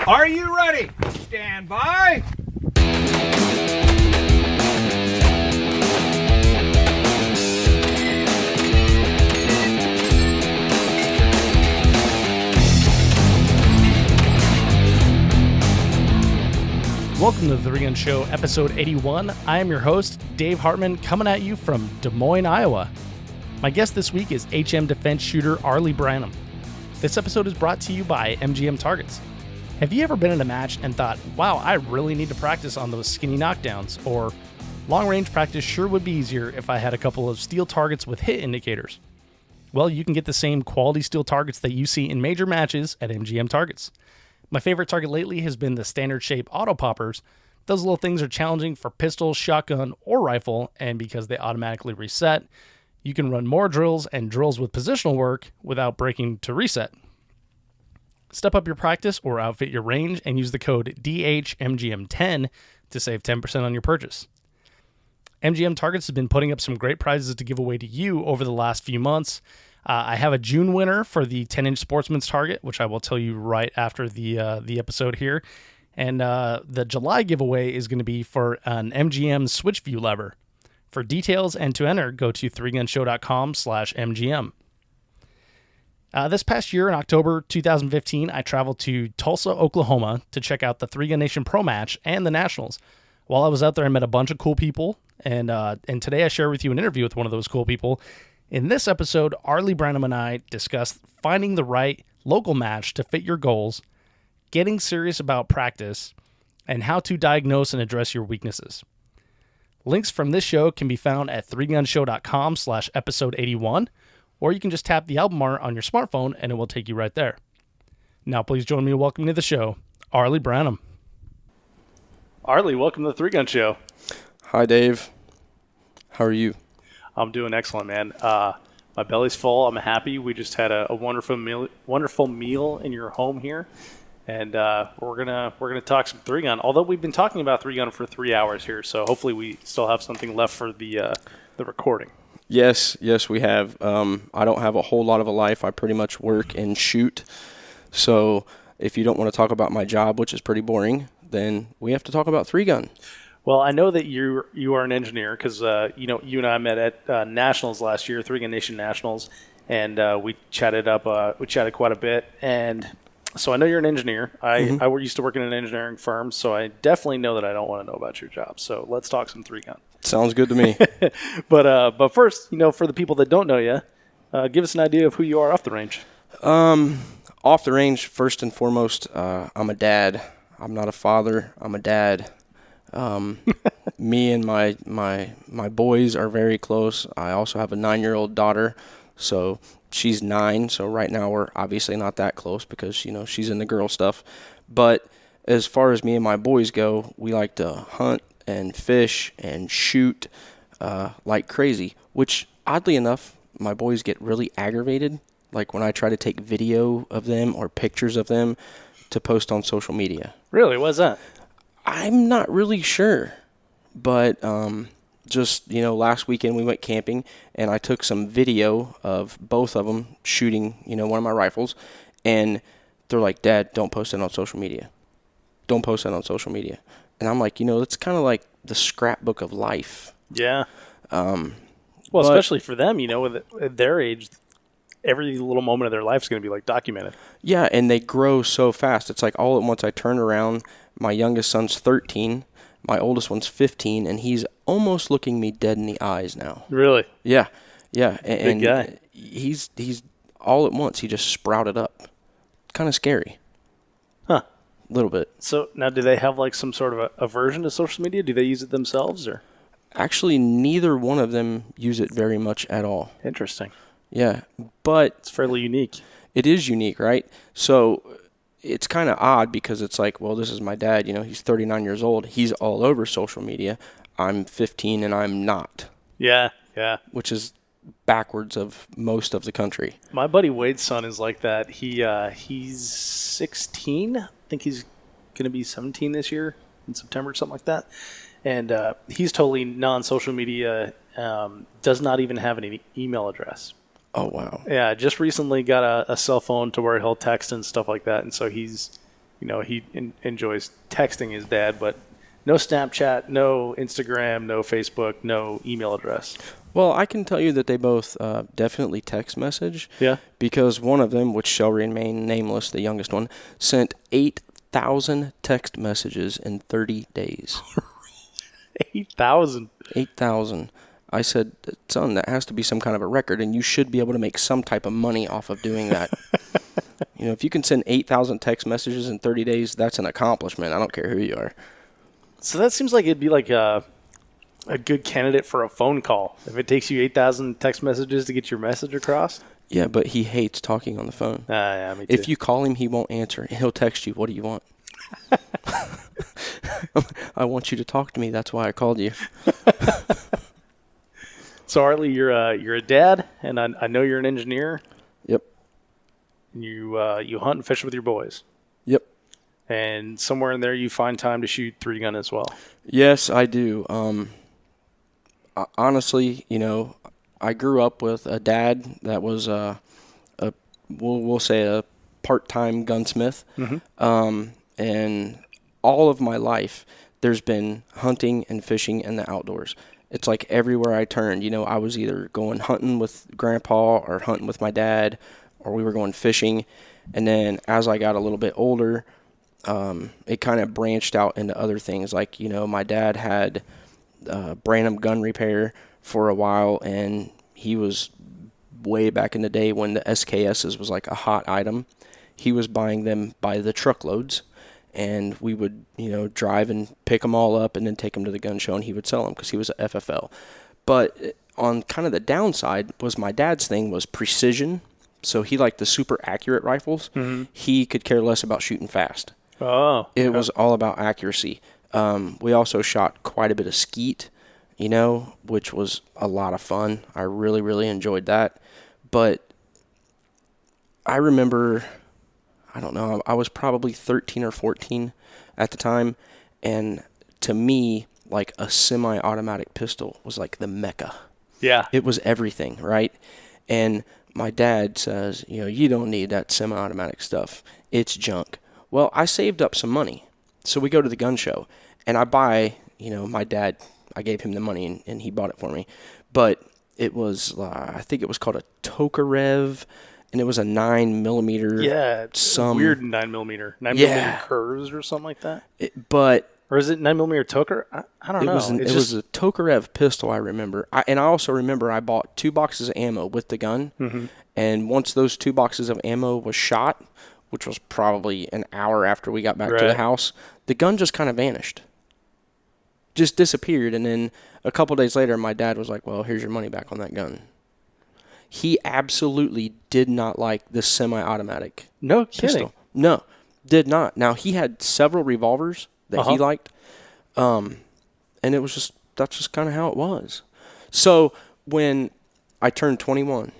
Are you ready? Stand by. Welcome to the Three Gun Show, episode 81. I am your host, Dave Hartman, coming at you from Des Moines, Iowa. My guest this week is HM defense shooter Arlie Branham. This episode is brought to you by MGM Targets. Have you ever been in a match and thought, wow, I really need to practice on those skinny knockdowns, or long-range practice sure would be easier if I had a couple of steel targets with hit indicators? Well, you can get the same quality steel targets that you see in major matches at MGM Targets. My favorite target lately has been the standard shape auto poppers. Those little things are challenging for pistol, shotgun, or rifle, and because they automatically reset, you can run more drills and drills with positional work without breaking to reset. Step up your practice or outfit your range and use the code DHMGM10 to save 10% on your purchase. MGM Targets has been putting up some great prizes to give away to you over the last few months. I have a June winner for the 10-inch Sportsman's Target, which I will tell you right after the episode here. And the July giveaway is going to be for an MGM Switch View lever. For details and to enter, go to 3gunshow.com/MGM. This past year in October 2015, I traveled to Tulsa, Oklahoma to check out the 3 Gun Nation Pro Match and the Nationals. While I was out there, I met a bunch of cool people, and today I share with you an interview with one of those cool people. In this episode, Arlie Branham and I discuss finding the right local match to fit your goals, getting serious about practice, and how to diagnose and address your weaknesses. Links from this show can be found at 3gunshow.com/episode 81, or you can just tap the album art on your smartphone and it will take you right there. Now please join me in welcoming to the show, Arlie Branham. Arlie, welcome to the 3 Gun Show. Hi, Dave. How are you? I'm doing excellent, man. My belly's full. I'm happy. We just had a wonderful meal in your home here, and we're gonna talk some 3 Gun. Although we've been talking about 3 Gun for 3 hours here, so hopefully we still have something left for the recording. Yes, we have. I don't have a whole lot of a life. I pretty much work and shoot. So if you don't want to talk about my job, which is pretty boring, then we have to talk about 3 Gun. Well, I know that you are an engineer because you and I met at Nationals last year, 3 Gun Nation Nationals, and we chatted quite a bit. And so I know you're an engineer. I used to work in an engineering firm, so I definitely know that I don't want to know about your job. So let's talk some 3 Gun. Sounds good to me. But first, for the people that don't know you, give us an idea of who you are off the range. Off the range, first and foremost, I'm a dad. I'm not a father. I'm a dad. Me and my boys are very close. I also have a 9-year-old daughter, so she's 9. So right now we're obviously not that close because she's in the girl stuff. But as far as me and my boys go, we like to hunt and fish and shoot like crazy. Which oddly enough, my boys get really aggravated, like when I try to take video of them or pictures of them to post on social media. Really? What's that? I'm not really sure, but just last weekend we went camping, and I took some video of both of them shooting, one of my rifles, and they're like, "Dad, don't post it on social media. Don't post it on social media." And I'm like, it's kind of like the scrapbook of life. Yeah. Especially for them, at their age, every little moment of their life is going to be like documented. Yeah, and they grow so fast. It's like all at once I turn around. My youngest son's 13, my oldest one's 15, and he's almost looking me dead in the eyes now. Really? Yeah. And big guy. He's all at once, he just sprouted up. Kind of scary. Huh. A little bit. So now do they have like some sort of aversion to social media? Do they use it themselves or? Actually, neither one of them use it very much at all. Interesting. Yeah, but it's fairly unique. It is unique, right? So it's kind of odd because it's like, well, this is my dad, he's 39 years old. He's all over social media. I'm 15 and I'm not. Yeah. Which is backwards of most of the country. My buddy Wade's son is like that. He's 16. I think he's going to be 17 this year in September, something like that. And he's totally non-social media, does not even have an email address. Oh, wow. Yeah, just recently got a cell phone to where he'll text and stuff like that. And so he's he enjoys texting his dad, but no Snapchat, no Instagram, no Facebook, no email address. Well, I can tell you that they both definitely text message. Yeah. Because one of them, which shall remain nameless, the youngest one, sent 8,000 text messages in 30 days. 8,000. 8,000. I said, son, that has to be some kind of a record, and you should be able to make some type of money off of doing that. If you can send 8,000 text messages in 30 days, that's an accomplishment. I don't care who you are. So that seems like it'd be like a good candidate for a phone call. If it takes you 8,000 text messages to get your message across. Yeah, but he hates talking on the phone. Yeah, me too. If you call him, he won't answer. He'll text you, what do you want? I want you to talk to me. That's why I called you. So, Arlie, you're a dad, and I know you're an engineer. Yep. And you hunt and fish with your boys. Yep. And somewhere in there, you find time to shoot 3-gun as well. Yes, I do. Honestly, I grew up with a dad that was we'll say a part-time gunsmith. Mm-hmm. And all of my life, there's been hunting and fishing in the outdoors. It's like everywhere I turned, I was either going hunting with Grandpa or hunting with my dad, or we were going fishing. And then as I got a little bit older, it kind of branched out into other things. Like, my dad had Branham gun repair for a while, and he was way back in the day when the SKSs was like a hot item. He was buying them by the truckloads, and we would, drive and pick them all up and then take them to the gun show, and he would sell them because he was a FFL. But on kind of the downside was my dad's thing was precision. So he liked the super accurate rifles. Mm-hmm. He could care less about shooting fast. Oh. It was all about accuracy. We also shot quite a bit of skeet, which was a lot of fun. I really, really enjoyed that. But I remember, I don't know, I was probably 13 or 14 at the time. And to me, like a semi-automatic pistol was like the mecca. Yeah. It was everything, right? And my dad says, you don't need that semi-automatic stuff. It's junk. Well, I saved up some money. So we go to the gun show, and I buy, my dad, I gave him the money, and he bought it for me. But it was, I think it was called a Tokarev, and it was a 9mm. Yeah, some weird 9mm. 9mm curves or something like that? Or is it 9mm Toker? I don't know. It was a Tokarev pistol, I remember. And I also remember I bought 2 boxes of ammo with the gun. Mm-hmm. And once those 2 boxes of ammo was shot, which was probably an hour after we got back to the house, the gun just kind of vanished. Just disappeared. And then a couple days later, my dad was like, well, here's your money back on that gun. He absolutely did not like the semi-automatic No pistol. kidding. No, did not. Now, he had several revolvers that he liked. And it was that's just kind of how it was. So when I turned 21,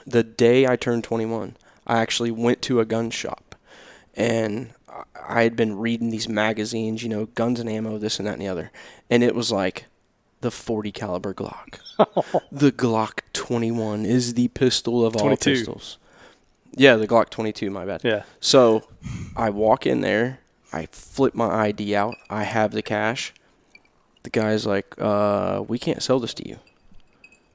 the day I turned 21, I actually went to a gun shop, and I had been reading these magazines, guns and ammo, this and that and the other. And it was like the 40 caliber Glock. The Glock 21 is the pistol of 22. All pistols. Yeah, the Glock 22, my bad. Yeah. So I walk in there. I flip my ID out. I have the cash. The guy's like, we can't sell this to you.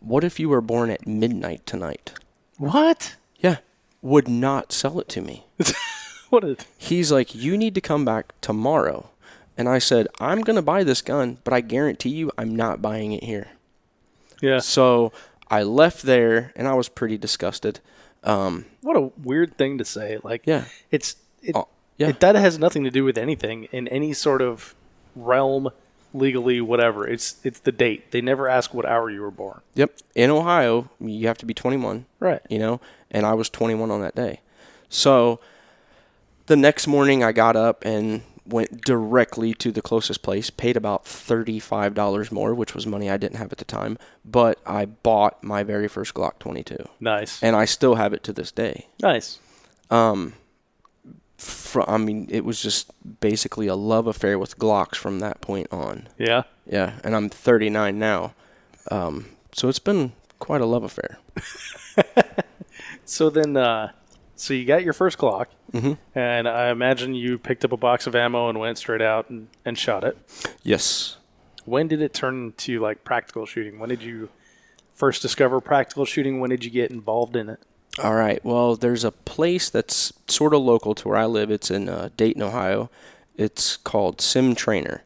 What if you were born at midnight tonight? What? Yeah. Would not sell it to me. He's like, you need to come back tomorrow. And I said, I'm going to buy this gun, but I guarantee you I'm not buying it here. Yeah. So I left there, and I was pretty disgusted. What a weird thing to say. Like, yeah. That has nothing to do with anything in any sort of realm, legally, whatever. It's the date. They never ask what hour you were born. Yep. In Ohio, you have to be 21. Right. And I was 21 on that day. So the next morning I got up and went directly to the closest place, paid about $35 more, which was money I didn't have at the time, but I bought my very first Glock 22. Nice. And I still have it to this day. Nice. It was just basically a love affair with Glocks from that point on. Yeah? Yeah, and I'm 39 now. So it's been quite a love affair. So then, So you got your first Glock, Mhm. and I imagine you picked up a box of ammo and went straight out and shot it. Yes. When did it turn to like practical shooting? When did you first discover practical shooting? When did you get involved in it? All right. Well, there's a place that's sort of local to where I live. It's in Dayton, Ohio. It's called Sim Trainer.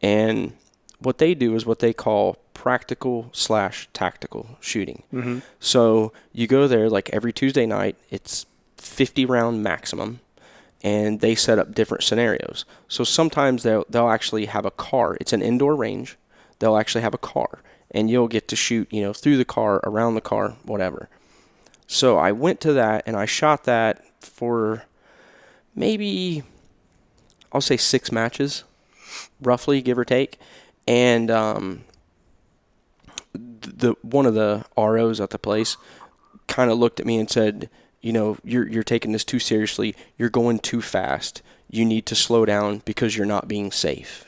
And what they do is what they call practical/tactical shooting. Mm-hmm. So you go there like every Tuesday night. It's 50 round maximum, and they set up different scenarios. So sometimes they'll actually have a car. It's an indoor range. They'll actually have a car, and you'll get to shoot, through the car, around the car, whatever. So I went to that, and I shot that for maybe, I'll say 6 matches, roughly, give or take. And one of the ROs at the place kind of looked at me and said, you're taking this too seriously. You're going too fast. You need to slow down because you're not being safe.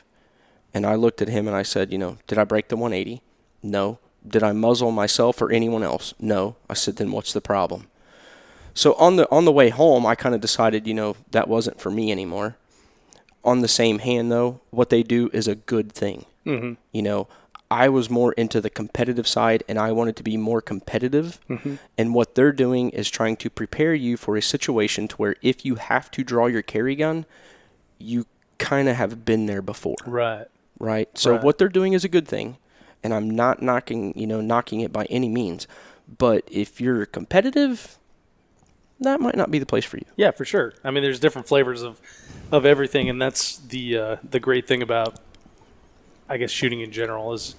And I looked at him and I said, did I break the 180? No. Did I muzzle myself or anyone else? No. I said, then what's the problem? So on the way home, I kind of decided, that wasn't for me anymore. On the same hand, though, what they do is a good thing. Mm-hmm. I was more into the competitive side, and I wanted to be more competitive. Mm-hmm. And what they're doing is trying to prepare you for a situation to where if you have to draw your carry gun, you kind of have been there before. Right. So what they're doing is a good thing, and I'm not knocking it by any means. But if you're competitive, that might not be the place for you. Yeah, for sure. I mean, there's different flavors of everything, and that's the great thing about, I guess, shooting in general is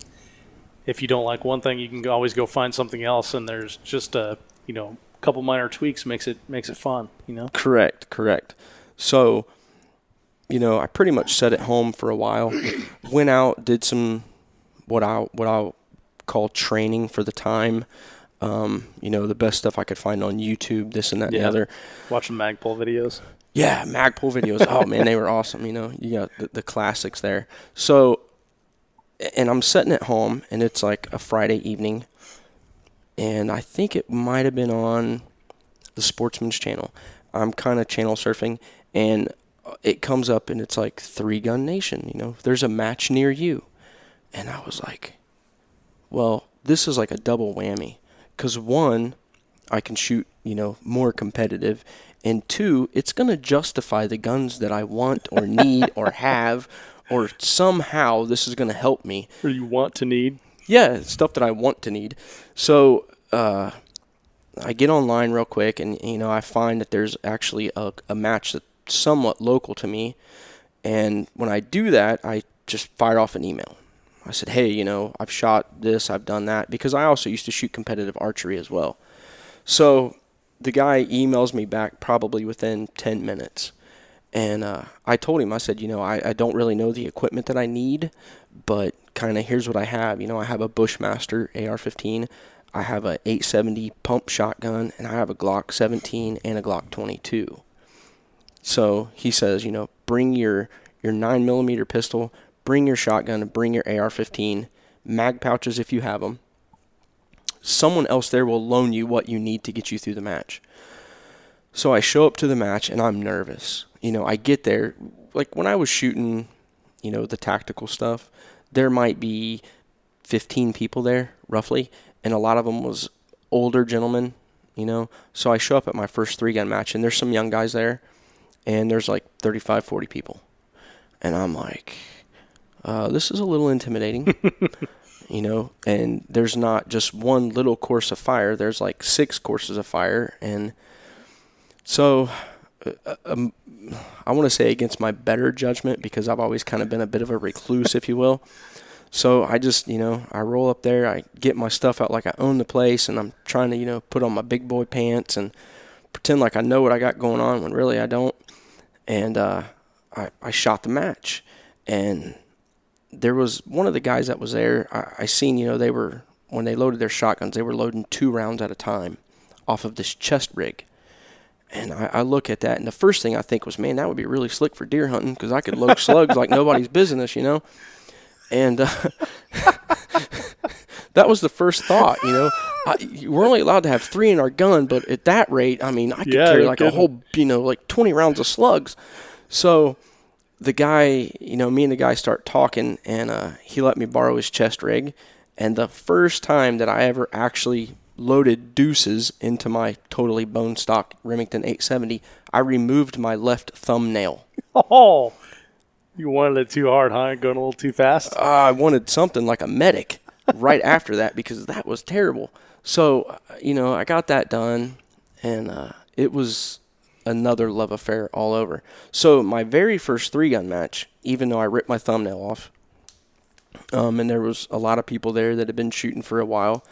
if you don't like one thing, you can always go find something else, and there's just a couple minor tweaks makes it fun. Correct. So, I pretty much sat at home for a while, went out, did some what I'll call training for the time. The best stuff I could find on YouTube, this and that and the other. Watching Magpul videos. Yeah, Magpul videos. Oh, man, they were awesome. You got the classics there. So, and I'm sitting at home, and it's like a Friday evening, and I think it might have been on the Sportsman's channel. I'm kind of channel surfing, and it comes up, and it's like 3 Gun Nation. There's a match near you. And I was like, well, this is like a double whammy. Because 1, I can shoot, more competitive. And 2, it's going to justify the guns that I want or need or have, or somehow this is going to help me. Or you want to need? Yeah, stuff that I want to need. So I get online real quick, and, I find that there's actually a match that's somewhat local to me. And when I do that, I just fire off an email. I said, hey, I've shot this, I've done that, because I also used to shoot competitive archery as well. So the guy emails me back probably within 10 minutes. And I told him, I said, I don't really know the equipment that I need, but kind of here's what I have. I have a Bushmaster AR-15, I have a 870 pump shotgun, and I have a Glock 17 and a Glock 22. So he says, bring your 9mm pistol, bring your shotgun, and bring your AR-15, mag pouches if you have them. Someone else there will loan you what you need to get you through the match. So I show up to the match, and I'm nervous. I get there. Like when I was shooting, the tactical stuff, there might be 15 people there, roughly, and a lot of them was older gentlemen, So I show up at my first 3-gun match, and there's some young guys there, and there's like 35, 40 people. And I'm like, this is a little intimidating, and there's not just one little course of fire. There's like 6 courses of fire. And so I want to say against my better judgment, because I've always kind of been a bit of a recluse, if you will. So I just, I roll up there, I get my stuff out like I own the place, and I'm trying to, put on my big boy pants and pretend like I know what I got going on when really I don't. And I shot the match. And there was one of the guys that was there, I seen, they were, when they loaded their shotguns, they were loading 2 rounds at a time off of this chest rig. And I look at that, and the first thing I think was, man, that would be really slick for deer hunting, because I could load slugs like nobody's business, And that was the first thought, We're only allowed to have 3 in our gun, but at that rate, I mean, I could carry like a whole, like 20 rounds of slugs. So the guy, me and the guy start talking, and he let me borrow his chest rig. And the first time that I ever actually loaded deuces into my totally bone stock Remington 870, I removed my left thumbnail. Oh, you wanted it too hard, huh? Going a little too fast? I wanted something like a medic right after that because that was terrible. So, I got that done, and it was another love affair all over. So my very first 3-gun match, even though I ripped my thumbnail off, and there was a lot of people there that had been shooting for a while,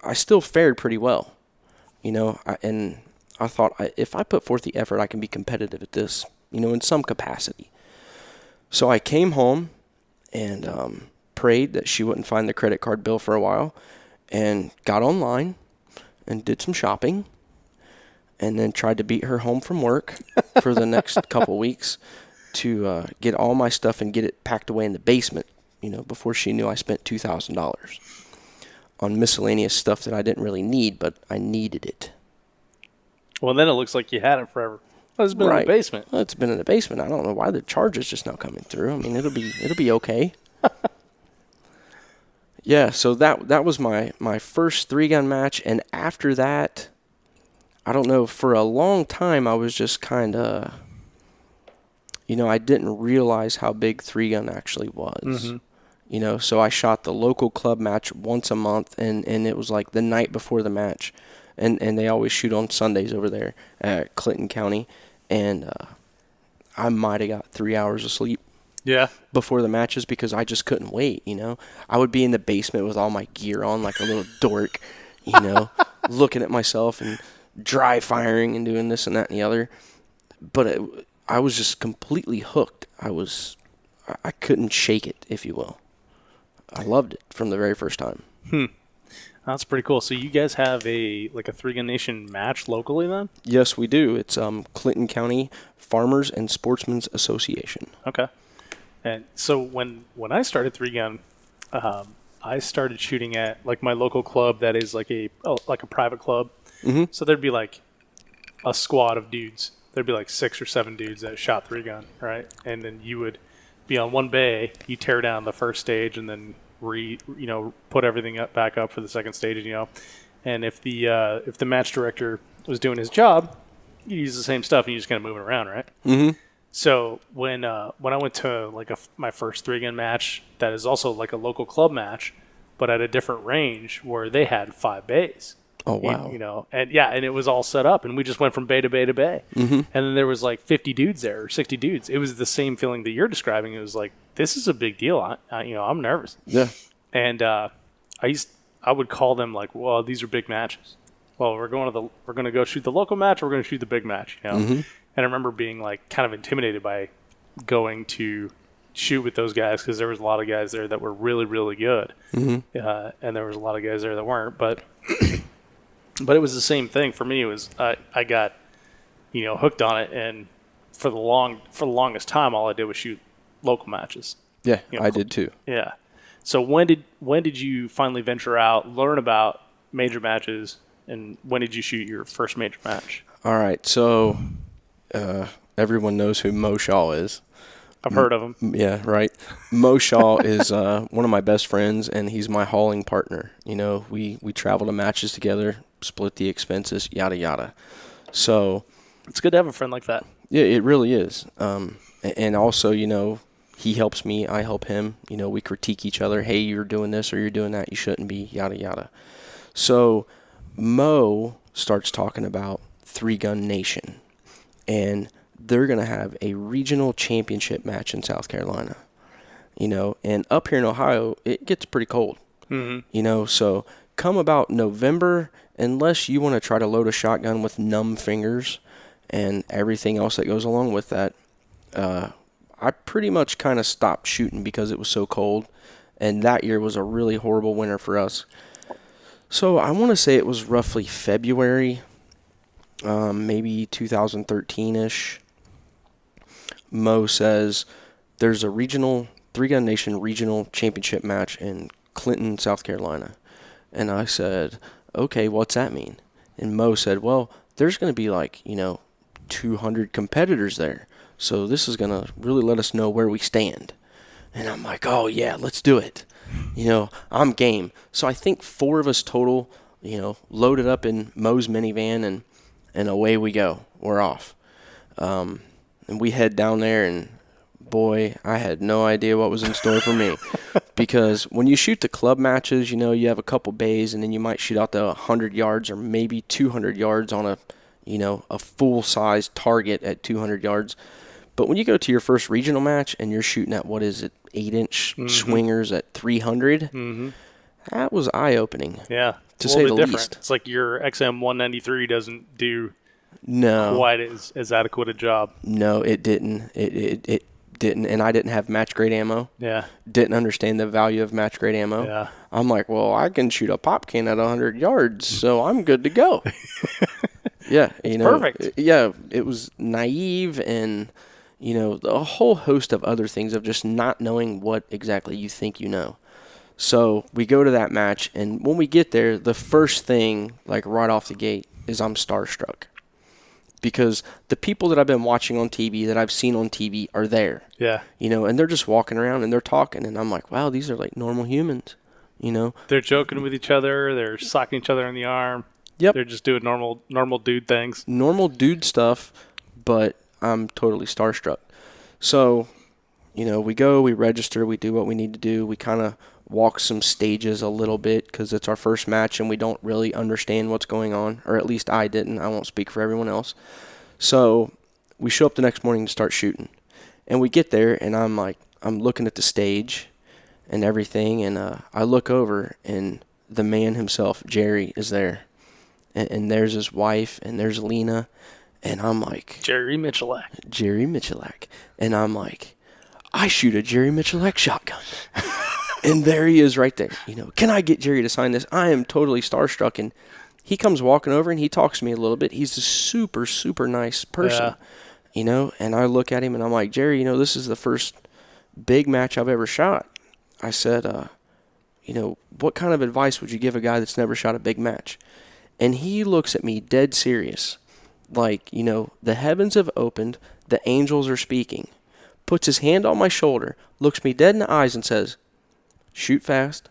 I still fared pretty well, and I thought if I put forth the effort, I can be competitive at this, in some capacity. So I came home and prayed that she wouldn't find the credit card bill for a while, and got online and did some shopping, and then tried to beat her home from work for the next couple weeks to get all my stuff and get it packed away in the basement, before she knew I spent $2,000 on miscellaneous stuff that I didn't really need, but I needed it. Well, then it looks like you had it forever. Oh, it's been in the basement. Well, it's been in the basement. I don't know why the charge is just now coming through. I mean, it'll be okay. Yeah, so that was my first 3-gun match, and after that, I don't know, for a long time I was just kind of, I didn't realize how big 3-gun actually was. Mm-hmm. So I shot the local club match once a month, and it was like the night before the match, and they always shoot on Sundays over there at Clinton County, and I might have got 3 hours of sleep. Yeah. Before the matches because I just couldn't wait, I would be in the basement with all my gear on like a little dork, looking at myself and dry firing and doing this and that and the other. But I was just completely hooked. I couldn't shake it, if you will. I loved it from the very first time. That's pretty cool. So you guys have a 3-Gun Nation match locally then? Yes, we do. It's Clinton County Farmers and Sportsmen's Association. Okay. And so when I started 3-gun, I started shooting at like my local club that is like a private club. Mm-hmm. So there'd be like a squad of dudes. There'd be like 6 or 7 dudes that shot 3-gun, right? And then you would be on one bay, you tear down the first stage, and then put everything back up for the second stage, And if the match director was doing his job, you use the same stuff and you just kind of move it around, right? Mm-hmm. So when I went to my first 3-gun match, that is also like a local club match, but at a different range where they had 5 bays. Oh wow! And it was all set up, and we just went from bay to bay to bay. Mm-hmm. And then there was like 50 dudes there, or 60 dudes. It was the same feeling that you're describing. It was like, this is a big deal. I'm nervous. Yeah. And I would call them like, well, these are big matches. Well, we're going to go shoot the local match, or we're going to shoot the big match. Mm-hmm. And I remember being like kind of intimidated by going to shoot with those guys because there was a lot of guys there that were really, really good. Mm-hmm. And there was a lot of guys there that weren't. But it was the same thing for me. It was I got hooked on it, and for the longest time, all I did was shoot local matches. Yeah, I did too. Yeah. So when did you finally venture out, learn about major matches, and when did you shoot your first major match? All right, so everyone knows who Mo Shaw is. I've heard of him. Yeah, right. Mo Shaw is one of my best friends, and he's my hauling partner. We travel to matches together, split the expenses, yada yada. So it's good to have a friend like that. Yeah, it really is. And also, he helps me, I help him. We critique each other. Hey, you're doing this or you're doing that. You shouldn't be, yada yada. So Mo starts talking about 3-Gun Nation, and they're going to have a regional championship match in South Carolina, and up here in Ohio, it gets pretty cold, mm-hmm. So come about November, unless you want to try to load a shotgun with numb fingers and everything else that goes along with that, I pretty much kind of stopped shooting because it was so cold, and that year was a really horrible winter for us. So I want to say it was roughly February, maybe 2013-ish. Mo says there's a regional 3-Gun Nation regional championship match in Clinton, South Carolina. And I said, okay, what's that mean? And Mo said, well, there's going to be 200 competitors there. So this is going to really let us know where we stand. And I'm like, oh, yeah, let's do it. I'm game. So I think 4 of us total, loaded up in Mo's minivan, and away we go. We're off. And we head down there, and boy, I had no idea what was in store for me. Because when you shoot the club matches, you have a couple bays, and then you might shoot out to 100 yards or maybe 200 yards on a full-size target at 200 yards. But when you go to your first regional match and you're shooting at, 8-inch swingers at 300, that was eye-opening. Yeah. To say the different. least. It's like your XM 193 doesn't do No. quite as adequate a job. No, it didn't. It didn't, and I didn't have match-grade ammo. Yeah. Didn't understand the value of match-grade ammo. Yeah. I'm like, well, I can shoot a pop can at 100 yards, so I'm good to go. Yeah. Perfect. Yeah, it was naive and, a whole host of other things of just not knowing what exactly you think you know. So we go to that match, and when we get there, the first thing, right off the gate, is I'm starstruck. Because the people that I've been watching on TV, that I've seen on TV, are there. Yeah. And they're just walking around, and they're talking, and I'm like, wow, these are like normal humans, They're joking with each other. They're socking each other in the arm. Yep. They're just doing normal dude things. Normal dude stuff, but I'm totally starstruck. So, we go, we register, we do what we need to do. We kind of walk some stages a little bit because it's our first match and we don't really understand what's going on, or at least I didn't. I won't speak for everyone else. So we show up the next morning to start shooting. And we get there, and I'm looking at the stage and everything, and I look over, and the man himself, Jerry, is there. And there's his wife, and there's Lena, and I'm like... Jerry Michalak. And I'm like, I shoot a Jerry Michalak shotgun. And there he is right there. Can I get Jerry to sign this? I am totally starstruck, and he comes walking over, and he talks to me a little bit. He's a super, super nice person, and I look at him, and I'm like, Jerry, this is the first big match I've ever shot. I said, what kind of advice would you give a guy that's never shot a big match? And he looks at me dead serious, like, the heavens have opened, the angels are speaking, puts his hand on my shoulder, looks me dead in the eyes and says, shoot fast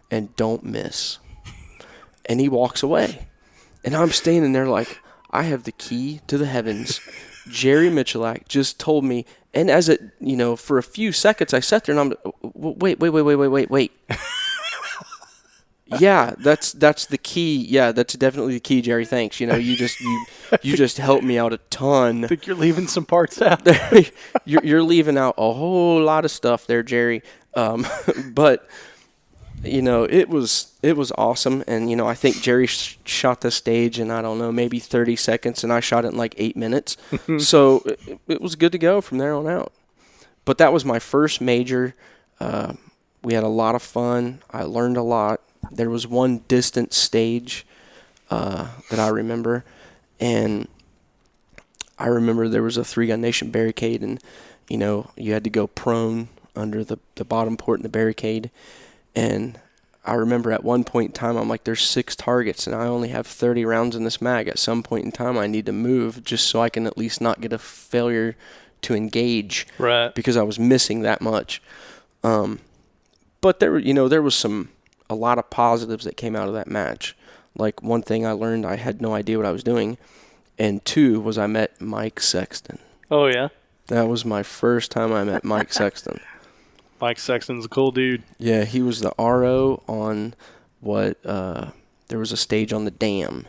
and don't miss. And he walks away. And I'm standing there like, I have the key to the heavens. Jerry Michalak just told me, and as it, for a few seconds I sat there and I'm, wait. Yeah, that's the key. Yeah, that's definitely the key, Jerry. Thanks. You just helped me out a ton. I think you're leaving some parts out. You're leaving out a whole lot of stuff there, Jerry. But it was awesome, and I think Jerry shot the stage in, I don't know, maybe 30 seconds, and I shot it in like 8 minutes. So it was good to go from there on out. But that was my first major. We had a lot of fun. I learned a lot. There was one distant stage that I remember, and I remember there was a 3-gun nation barricade, and you had to go prone under the bottom port in the barricade. And I remember at one point in time, I'm like, there's 6 targets, and I only have 30 rounds in this mag. At some point in time, I need to move just so I can at least not get a failure to engage. Right. Because I was missing that much. But there was a lot of positives that came out of that match. Like, one thing I learned, I had no idea what I was doing. And 2 was I met Mike Sexton. Oh, yeah? That was my first time I met Mike Sexton. Mike Sexton's a cool dude. Yeah, he was the RO on there was a stage on the dam,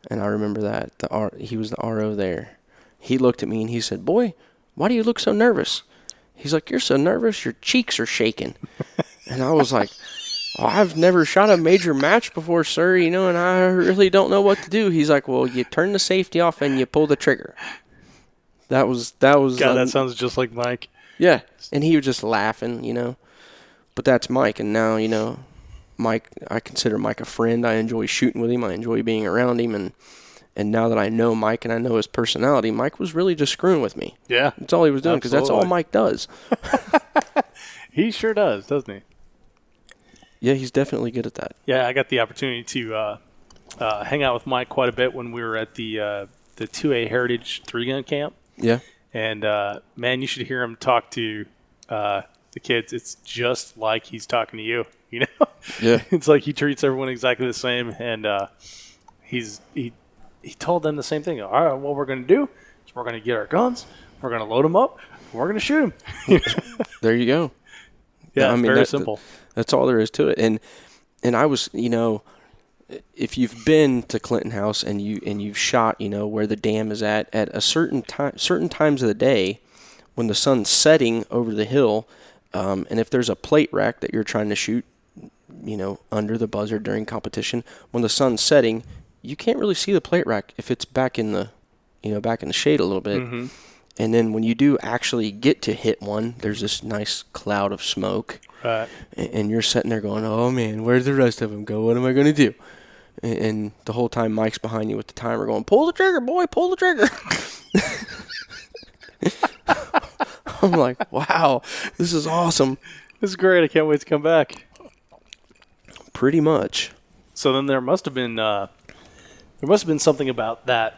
and I remember that. He was the RO there. He looked at me and he said, boy, why do you look so nervous? He's like, you're so nervous, your cheeks are shaking. And I was like, I've never shot a major match before, sir, and I really don't know what to do. He's like, well, you turn the safety off and you pull the trigger. That was. God, that sounds just like Mike. Yeah, and he was just laughing, But that's Mike, and now, Mike, I consider Mike a friend. I enjoy shooting with him. I enjoy being around him, and now that I know Mike and I know his personality, Mike was really just screwing with me. Yeah. That's all he was doing, because that's all Mike does. He sure does, doesn't he? Yeah, he's definitely good at that. Yeah, I got the opportunity to hang out with Mike quite a bit when we were at the 2A Heritage 3-gun camp. Yeah. And, man, you should hear him talk to the kids. It's just like he's talking to you, you know? Yeah. It's like he treats everyone exactly the same. And he told them the same thing. All right, what we're going to do is we're going to get our guns, we're going to load them up, and we're going to shoot them. There you go. Yeah, I mean, very simple. That's all there is to it. And I was, if you've been to Clinton House and you've shot, where the dam is at a certain times of the day when the sun's setting over the hill, and if there's a plate rack that you're trying to shoot, under the buzzer during competition, when the sun's setting, you can't really see the plate rack if it's back in the shade a little bit. Mm-hmm. And then when you do actually get to hit one, there's this nice cloud of smoke. Right. And you're sitting there going, oh, man, where'd the rest of them go? What am I going to do? And the whole time Mike's behind you with the timer going, pull the trigger, boy, pull the trigger. I'm like, wow, this is awesome. This is great. I can't wait to come back. Pretty much. So then there must have been something about that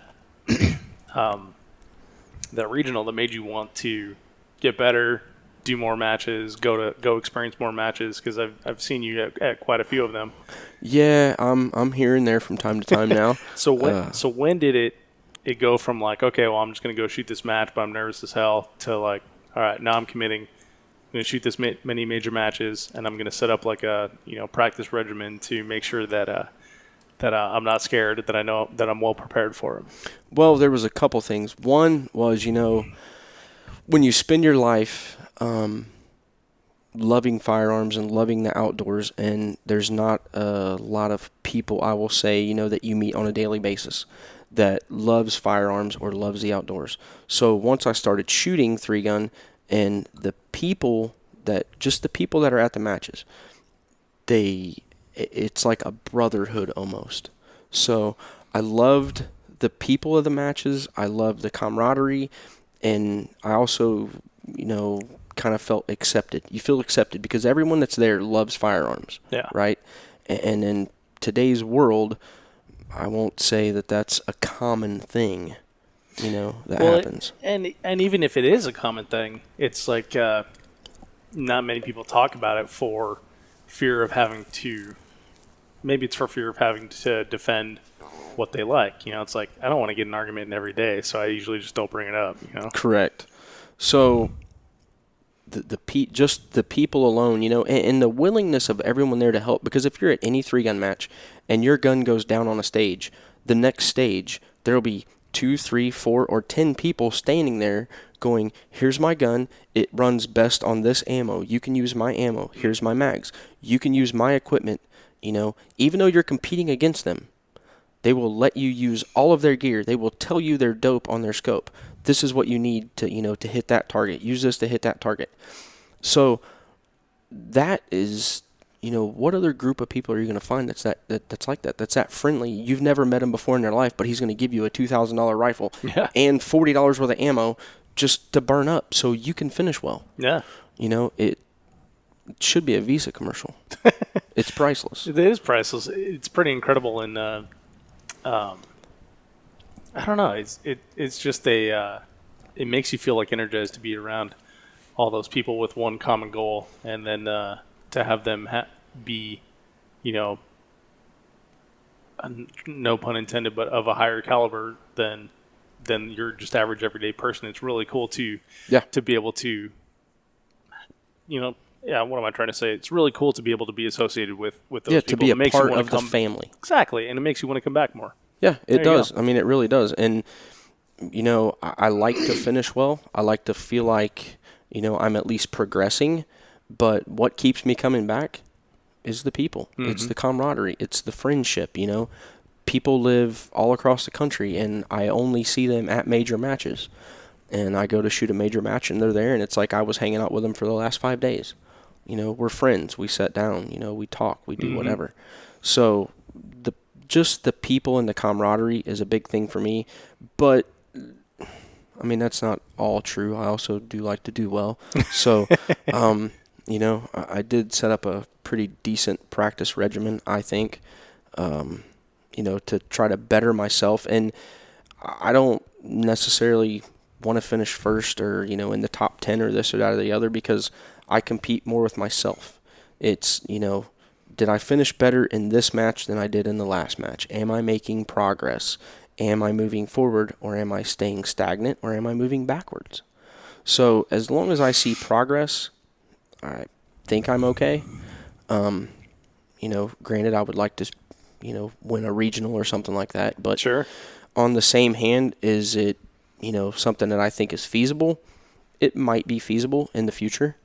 that regional that made you want to get better, do more matches, go experience more matches, because I've seen you at quite a few of them. Yeah, I'm here and there from time to time now. So when did it go from like, okay, well, I'm just going to go shoot this match, but I'm nervous as hell, to like, all right, now I'm committing. I'm going to shoot this many major matches, and I'm going to set up like a practice regimen to make sure that I'm not scared, that I know that I'm well prepared for them. Well, there was a couple things. One was, when you spend your life loving firearms and loving the outdoors, and there's not a lot of people, I will say, that you meet on a daily basis that loves firearms or loves the outdoors. So once I started shooting 3-gun, and the people that are at the matches, it's like a brotherhood almost. So I loved the people of the matches. I loved the camaraderie, and I also, kind of felt accepted. You feel accepted because everyone that's there loves firearms. Yeah. Right? And in today's world, I won't say that that's a common thing, that happens. And even if it is a common thing, it's like not many people talk about it for fear of having to. Maybe it's for fear of having to defend what they like. It's like, I don't want to get in an argument every day, so I usually just don't bring it up. Correct. So just the people alone, and the willingness of everyone there to help. Because if you're at any 3-gun match and your gun goes down on a stage, the next stage there'll be 2, 3, 4, or 10 people standing there going, here's my gun, it runs best on this ammo, you can use my ammo, here's my mags, you can use my equipment. Even though you're competing against them, they will let you use all of their gear. They will tell you their dope on their scope. This is what you need to, to hit that target. Use this to hit that target. So that is, what other group of people are you going to find that's like that? That's that friendly. You've never met him before in their life, but he's going to give you a $2,000 rifle and $40 worth of ammo just to burn up so you can finish well. Yeah. It should be a Visa commercial. It's priceless. It is priceless. It's pretty incredible, and I don't know. It's just it makes you feel like energized to be around all those people with one common goal, and then to have them be, no pun intended, but of a higher caliber than your just average everyday person. It's really cool to be able to, what am I trying to say? It's really cool to be able to be associated with those people. To be a makes part you of the family. Exactly, and it makes you want to come back more. Yeah, it does. I mean, it really does. And, I like to finish well. I like to feel like, I'm at least progressing. But what keeps me coming back is the people. Mm-hmm. It's the camaraderie. It's the friendship, People live all across the country, and I only see them at major matches. And I go to shoot a major match, and they're there, and it's like I was hanging out with them for the last 5 days. We're friends. We sit down. We talk. We do whatever. So just the people and the camaraderie is a big thing for me. But, I mean, that's not all true. I also do like to do well. So, I did set up a pretty decent practice regimen, I think. to try to better myself. And I don't necessarily want to finish first or, in the top 10 or this or that or the other, because I compete more with myself. It's, did I finish better in this match than I did in the last match? Am I making progress? Am I moving forward, or am I staying stagnant, or am I moving backwards? So as long as I see progress, I think I'm okay. Granted, I would like to, win a regional or something like that. But sure. On the same hand, is it, something that I think is feasible? It might be feasible in the future,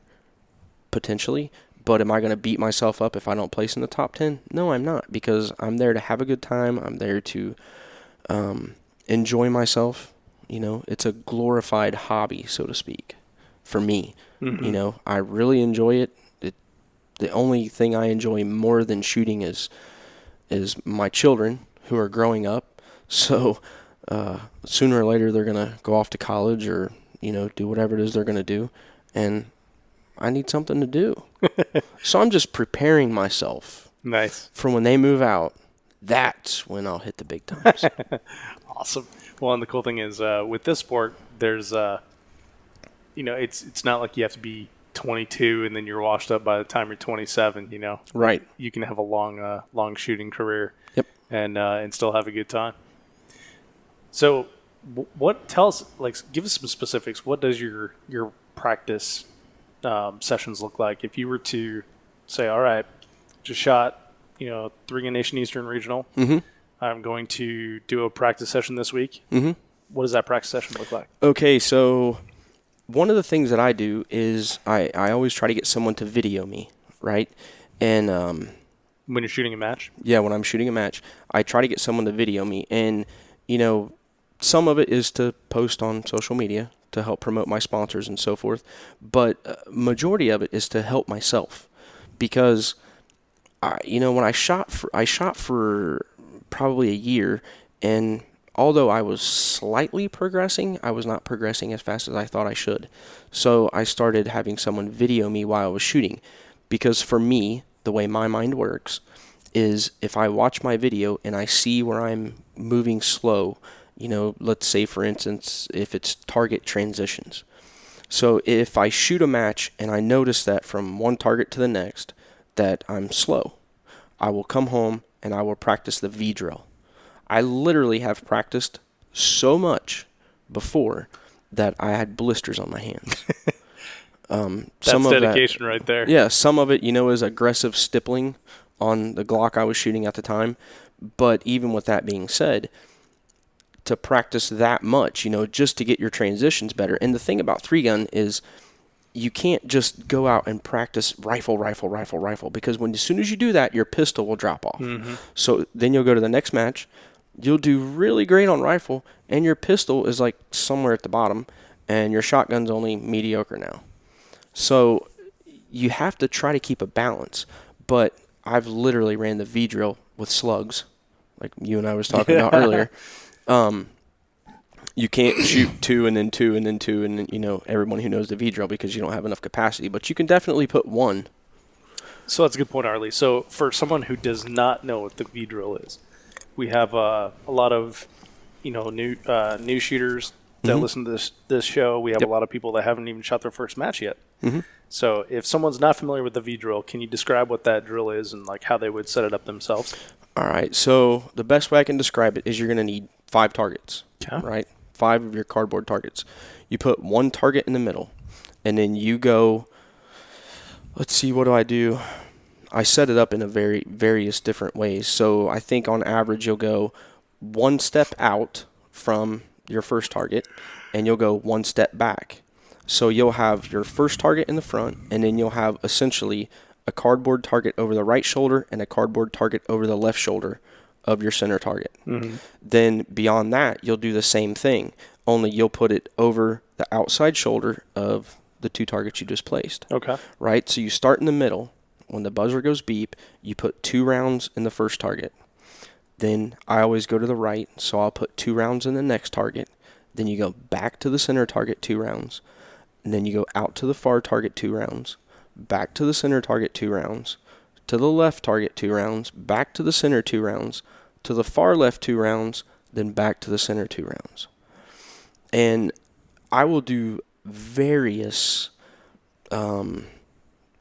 potentially. But am I going to beat myself up if I don't place in the top 10? No, I'm not, because I'm there to have a good time. I'm there to enjoy myself. It's a glorified hobby, so to speak, for me. Mm-hmm. I really enjoy it. The only thing I enjoy more than shooting is my children, who are growing up. So sooner or later they're going to go off to college or, do whatever it is they're going to do. And I need something to do. So I'm just preparing myself. Nice. For when they move out. That's when I'll hit the big times. Awesome. Well, and the cool thing is with this sport, there's, it's not like you have to be 22 and then you're washed up by the time you're 27. Right. You can have a long shooting career. Yep. And still have a good time. So, tell us, give us some specifics. What does your practice sessions look like? If you were to say, all right, just shot, 3 Nation Eastern Regional. Mm-hmm. I'm going to do a practice session this week. Mm-hmm. What does that practice session look like? Okay, so one of the things that I do is I always try to get someone to video me, right? And when you're shooting a match? Yeah, when I'm shooting a match, I try to get someone to video me. And, some of it is to post on social media to help promote my sponsors and so forth. But majority of it is to help myself, because when I shot for probably a year, and although I was slightly progressing, I was not progressing as fast as I thought I should. So I started having someone video me while I was shooting, because for me, the way my mind works is if I watch my video and I see where I'm moving slow, let's say for instance, if it's target transitions. So if I shoot a match and I notice that from one target to the next that I'm slow, I will come home and I will practice the V drill. I literally have practiced so much before that I had blisters on my hands. That's dedication right there. Yeah, some of it, is aggressive stippling on the Glock I was shooting at the time. But even with that being said, to practice that much, just to get your transitions better. And the thing about 3-gun is you can't just go out and practice rifle, because as soon as you do that, your pistol will drop off. Mm-hmm. So then you'll go to the next match, you'll do really great on rifle, and your pistol is like somewhere at the bottom, and your shotgun's only mediocre now. So you have to try to keep a balance. But I've literally ran the V drill with slugs, like you and I was talking about earlier. You can't shoot 2 and then 2 and then 2 and then, everyone who knows the V drill, because you don't have enough capacity. But you can definitely put 1. So that's a good point, Arlie. So for someone who does not know what the V drill is, we have a lot of new shooters that Mm-hmm. listen to this show. We have Yep. a lot of people that haven't even shot their first match yet. Mm-hmm. So if someone's not familiar with the V drill, can you describe what that drill is and how they would set it up themselves? All right. So the best way I can describe it is you're going to need 5 targets, Okay. right? 5 of your cardboard targets. You put 1 target in the middle, and then you go, let's see, what do I do? I set it up in various different ways. So I think on average you'll go 1 step out from your first target, and you'll go 1 step back. So you'll have your first target in the front, and then you'll have essentially a cardboard target over the right shoulder and a cardboard target over the left shoulder of your center target. Mm-hmm. Then beyond that, you'll do the same thing, only you'll put it over the outside shoulder of the 2 targets you just placed. Okay. Right? So you start in the middle. When the buzzer goes beep, you put 2 rounds in the first target. Then I always go to the right, so I'll put 2 rounds in the next target. Then you go back to the center target 2 rounds. And then you go out to the far target 2 rounds. Back to the center target 2 rounds. To the left target 2 rounds. Back to the center 2 rounds. to the far left 2 rounds, then back to the center 2 rounds. And I will do various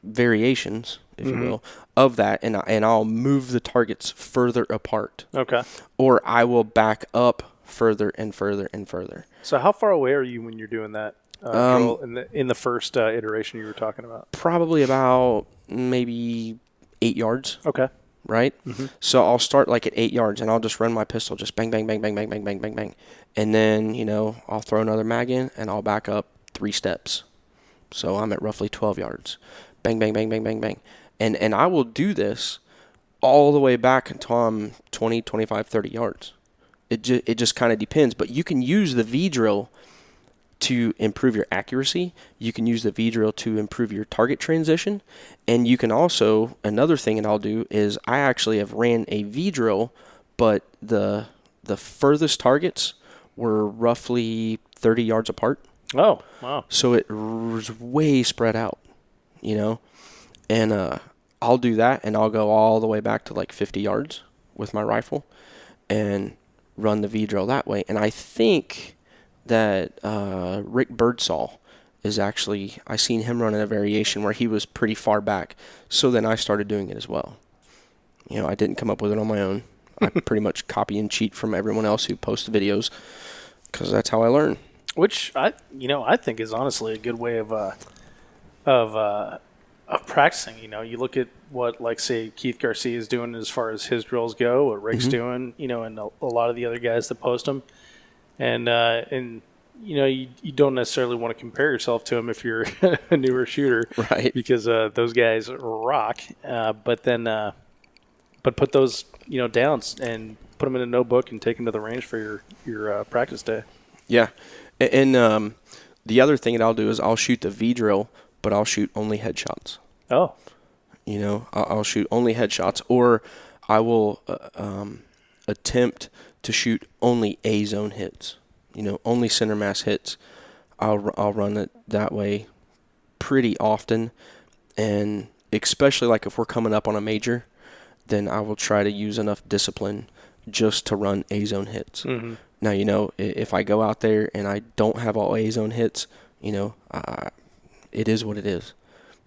variations, if you will, of that, and I'll move the targets further apart. Okay. Or I will back up further and further and further. So how far away are you when you're doing that drill in the first iteration you were talking about? Probably about maybe 8 yards. Okay. Right? So I'll start like at 8 yards, and I'll just run my pistol, just bang, bang, bang, bang, bang, bang, bang, bang, bang. And then, I'll throw another mag in, and I'll back up 3 steps. So I'm at roughly 12 yards. Bang, bang, bang, bang, bang, bang. And I will do this all the way back until I'm 20, 25, 30 yards. It just kind of depends. But you can use the V-drill to improve your accuracy. You can use the V-drill to improve your target transition. And you can also, another thing that I'll do is I actually have ran a V-drill, but the furthest targets were roughly 30 yards apart. Oh, wow. So it was way spread out, And I'll do that, and I'll go all the way back to like 50 yards with my rifle and run the V-drill that way. And I think that Rick Birdsall is actually, I seen him running a variation where he was pretty far back. So then I started doing it as well. I didn't come up with it on my own. I pretty much copy and cheat from everyone else who posts videos because that's how I learn. Which I think is honestly a good way of practicing. You look at what, like, say, Keith Garcia is doing as far as his drills go, what Rick's doing, and a lot of the other guys that post them, and you don't necessarily want to compare yourself to them if you're a newer shooter, right? Because those guys rock. But put those downs and put them in a notebook and take them to the range for your practice day. Yeah, and the other thing that I'll do is I'll shoot the V-drill, but I'll shoot only headshots. Oh. I'll shoot only headshots, or I will attempt to shoot only A-zone hits, only center mass hits. I'll run it that way pretty often, and especially like if we're coming up on a major, then I will try to use enough discipline just to run A-zone hits. Mm-hmm. Now, if I go out there and I don't have all A-zone hits, it is what it is.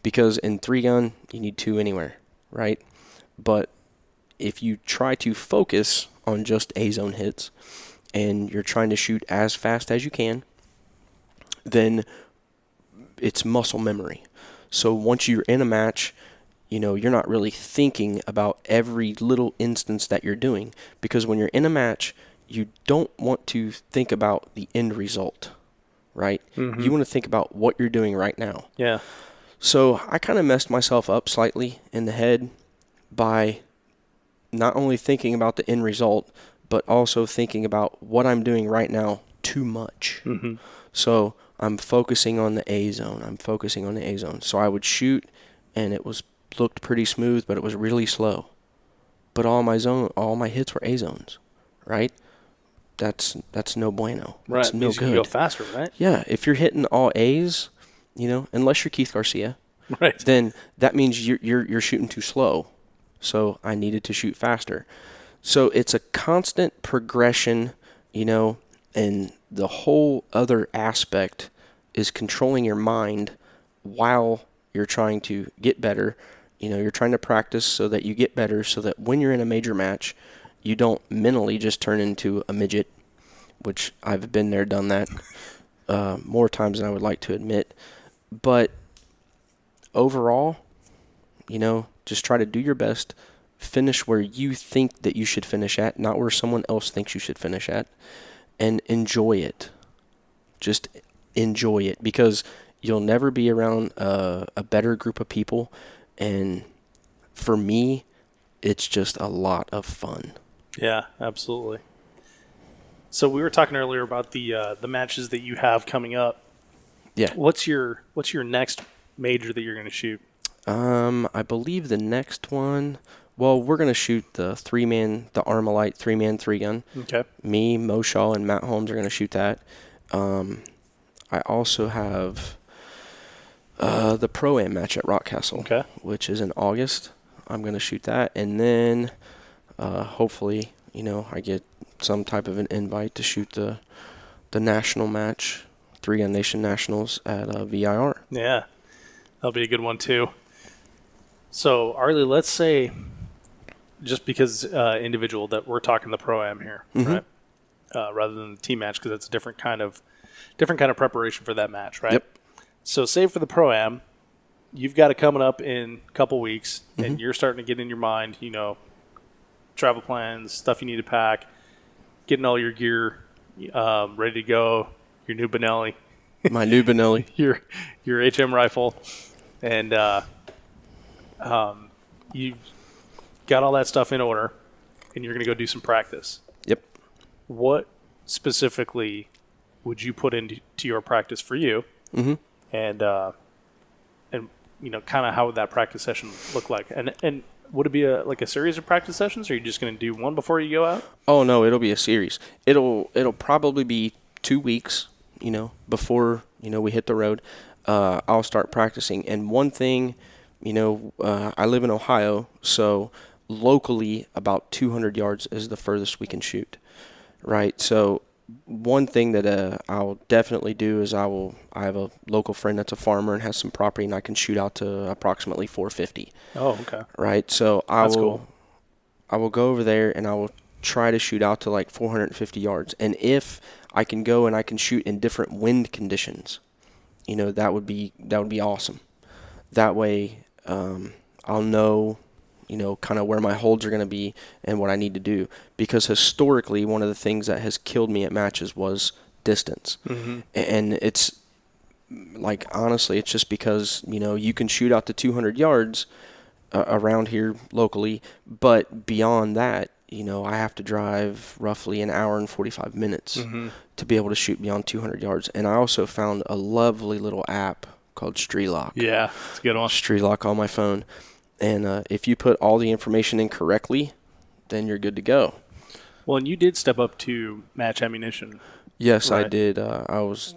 Because in 3-gun, you need 2 anywhere, right? But if you try to focus on just A-zone hits and you're trying to shoot as fast as you can, then it's muscle memory. So once you're in a match, you're not really thinking about every little instance that you're doing. Because when you're in a match, you don't want to think about the end result, right? Mm-hmm. You want to think about what you're doing right now. Yeah. So I kind of messed myself up slightly in the head by not only thinking about the end result, but also thinking about what I'm doing right now too much. Mm-hmm. So I'm focusing on the A zone. So I would shoot, and it looked pretty smooth, but it was really slow. But all my hits were A zones, right? That's no bueno. Right. That's no good. You can go faster, right? Yeah. If you're hitting all A's, unless you're Keith Garcia, right, then that means you're shooting too slow. So I needed to shoot faster. So it's a constant progression, and the whole other aspect is controlling your mind while you're trying to get better. You're trying to practice so that you get better, so that when you're in a major match, you don't mentally just turn into a midget, which I've been there, done that more times than I would like to admit. But overall, just try to do your best, finish where you think that you should finish at, not where someone else thinks you should finish at, and enjoy it. Just enjoy it, because you'll never be around a better group of people. And for me, it's just a lot of fun. Yeah, absolutely. So we were talking earlier about the matches that you have coming up. Yeah. What's your next major that you're going to shoot? I believe the next one. Well, we're going to shoot the Armalite 3-man 3-gun. Okay. Me, Mo Shaw, and Matt Holmes are going to shoot that. I also have the Pro-Am match at Rockcastle, which is in August. I'm going to shoot that. And then hopefully I get some type of an invite to shoot the national match, 3-Gun Nation Nationals at VIR. Yeah, that'll be a good one too. So, Arlie, let's say, just because individual that we're talking the Pro-Am here, right? Rather than the team match, because it's a different kind of preparation for that match, right? Yep. So, say for the Pro-Am, you've got it coming up in a couple weeks, and you're starting to get in your mind, travel plans, stuff you need to pack, getting all your gear ready to go, your new Benelli. My new Benelli. your HM rifle, and you got all that stuff in order, and you're going to go do some practice. Yep. What specifically would you put into your practice for you? Mm-hmm. And kind of how would that practice session look like? And would it be a series of practice sessions, or are you just going to do one before you go out? Oh no, it'll be a series. It'll probably be 2 weeks, before we hit the road. I'll start practicing. And one thing, I live in Ohio, so locally about 200 yards is the furthest we can shoot, right? So one thing that I'll definitely do is I have a local friend that's a farmer and has some property, and I can shoot out to approximately 450. Oh, okay. Right, so I cool. will go over there and I will try to shoot out to like 450 yards. And if I can go and I can shoot in different wind conditions, that would be awesome. That way, I'll know, kind of where my holds are going to be and what I need to do. Because historically, one of the things that has killed me at matches was distance. Mm-hmm. And it's like, honestly, it's just because, you can shoot out to 200 yards around here locally, but beyond that, I have to drive roughly an hour and 45 minutes to be able to shoot beyond 200 yards. And I also found a lovely little app called Streetlock. Yeah, it's a good one. Streetlock on my phone. And if you put all the information in correctly, then you're good to go. Well, and you did step up to match ammunition. Yes, right? I did. I was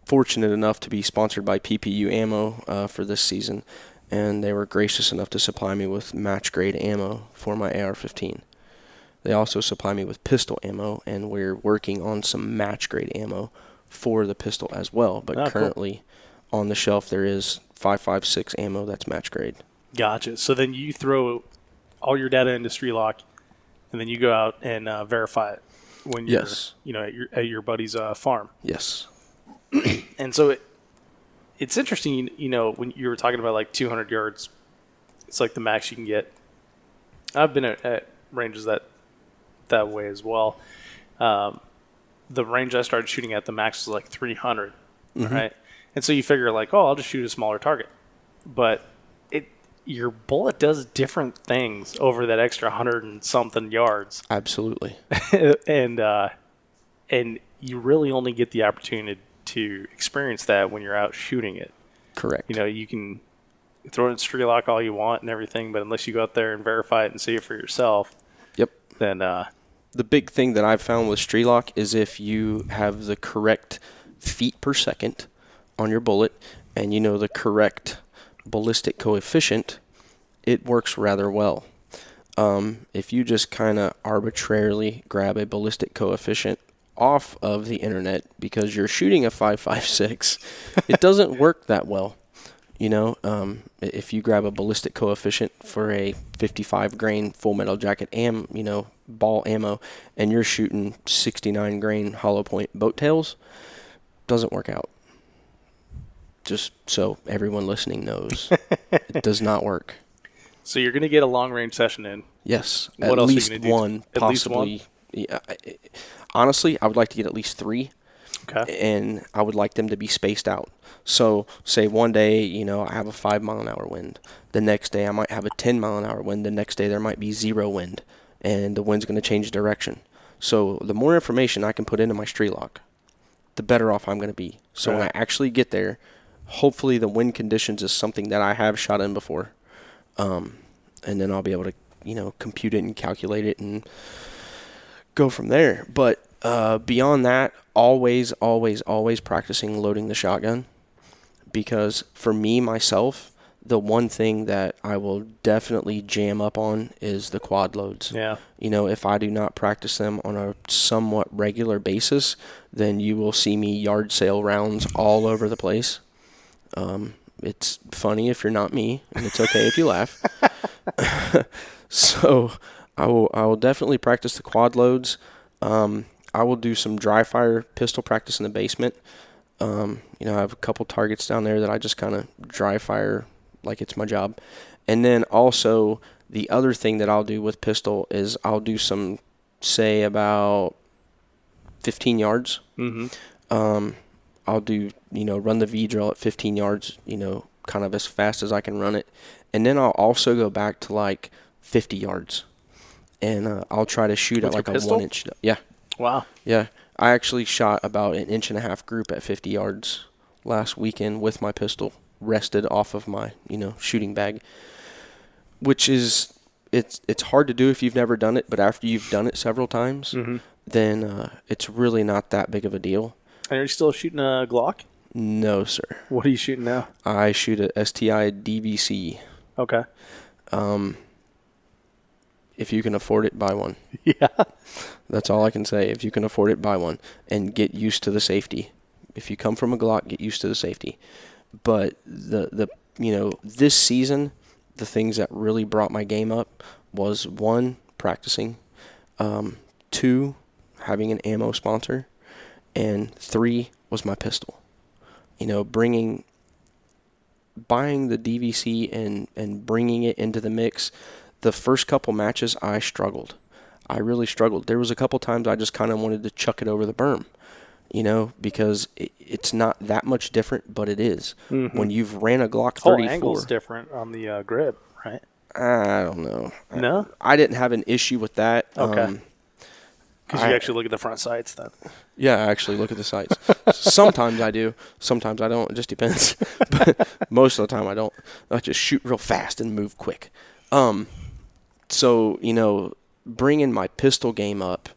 fortunate enough to be sponsored by PPU Ammo for this season, and they were gracious enough to supply me with match-grade ammo for my AR-15. They also supply me with pistol ammo, and we're working on some match-grade ammo for the pistol as well. But currently on the shelf there is 5.56 ammo that's match-grade. Gotcha. So then you throw all your data into Streetlock, and then you go out and verify it when you're at your buddy's farm. Yes. And so it's interesting, when you were talking about like 200 yards, it's like the max you can get. I've been at ranges that way as well. The range I started shooting at, the max was like 300, right? And so you figure like, I'll just shoot a smaller target. But your bullet does different things over that extra 100 and something yards. Absolutely. And you really only get the opportunity to experience that when you're out shooting it. Correct. You can throw it in Streetlock all you want and everything, but unless you go out there and verify it and see it for yourself, then the big thing that I've found with Streetlock is if you have the correct feet per second on your bullet and the correct ballistic coefficient, it works rather well. If you just kind of arbitrarily grab a ballistic coefficient off of the internet because you're shooting a 5.56, it doesn't work that well. If you grab a ballistic coefficient for a 55 grain full metal jacket ball ammo, and you're shooting 69 grain hollow point boat tails, doesn't work out. Just so everyone listening knows, it does not work. So you're going to get a long range session in. Yes, what at else least are you gonna one, do? possibly. At least one? Yeah, honestly, I would like to get at least 3. Okay. And I would like them to be spaced out. So, say one day, I have a 5 mile an hour wind. The next day, I might have a 10 mile an hour wind. The next day, there might be 0 wind, and the wind's going to change direction. So, the more information I can put into my Streetlock, the better off I'm going to be. So, when I actually get there, hopefully the wind conditions is something that I have shot in before. And then I'll be able to, compute it and calculate it and go from there. But beyond that, always practicing loading the shotgun. Because for me, myself, the one thing that I will definitely jam up on is the quad loads. Yeah. If I do not practice them on a somewhat regular basis, then you will see me yard sale rounds all over the place. It's funny if you're not me, and it's okay if you laugh. So I will definitely practice the quad loads. I will do some dry fire pistol practice in the basement. I have a couple targets down there that I just kind of dry fire like it's my job. And then also the other thing that I'll do with pistol is I'll do some, say, about 15 yards. Mm-hmm. I'll do, run the V drill at 15 yards, kind of as fast as I can run it. And then I'll also go back to like 50 yards. And I'll try to shoot with at like a pistol? 1 inch. Yeah. Wow. Yeah. I actually shot about 1.5 inch group at 50 yards last weekend with my pistol rested off of my, shooting bag, which is, it's hard to do if you've never done it, but after you've done it several times, mm-hmm. then it's really not that big of a deal. And are you still shooting a Glock? No, sir. What are you shooting now? I shoot a STI DVC. Okay. If you can afford it, buy one. Yeah. That's all I can say. If you can afford it, buy one and get used to the safety. If you come from a Glock, get used to the safety. But this season, the things that really brought my game up was 1, practicing, 2, having an ammo sponsor, and 3 was my pistol. Buying the DVC and bringing it into the mix. The first couple matches, I struggled. I really struggled. There was a couple times I just kind of wanted to chuck it over the berm, because it's not that much different, but it is. Mm-hmm. When you've ran a Glock 34. The angle's different on the grip, right? I don't know. No? I didn't have an issue with that. Okay. Because you actually look at the front sights then. Yeah, I actually look at the sights. Sometimes I do. Sometimes I don't. It just depends. But most of the time I don't. I just shoot real fast and move quick. So, bringing my pistol game up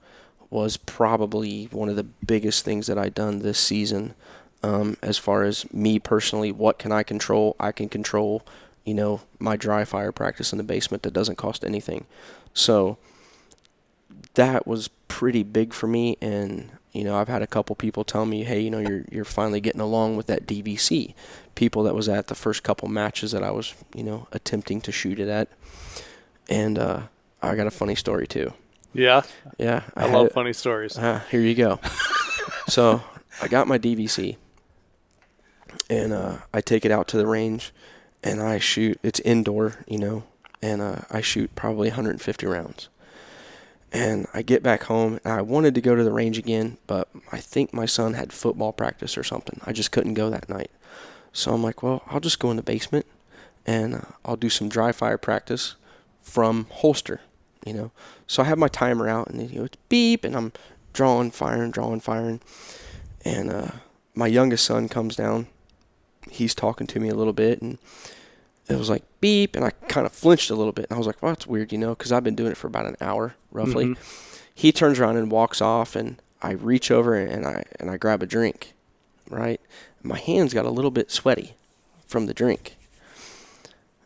was probably one of the biggest things that I done this season. As far as me personally, what can I control? I can control, my dry fire practice in the basement that doesn't cost anything. So that was pretty big for me. And, I've had a couple people tell me, hey, you're finally getting along with that DVC. People that was at the first couple matches that I was, attempting to shoot it at. And I got a funny story too. Yeah? Yeah. I love funny stories. Here you go. So I got my DVC, and I take it out to the range, and I shoot. It's indoor, and I shoot probably 150 rounds. And I get back home, and I wanted to go to the range again, but I think my son had football practice or something. I just couldn't go that night. So I'm like, well, I'll just go in the basement, and I'll do some dry fire practice from holster, So I have my timer out, and it's beep, and I'm drawing, firing. And my youngest son comes down. He's talking to me a little bit, and it was like beep, and I kind of flinched a little bit. And I was like, well, that's weird, because I've been doing it for about an hour, roughly. Mm-hmm. He turns around and walks off, and I reach over, and I grab a drink, right? My hands got a little bit sweaty from the drink.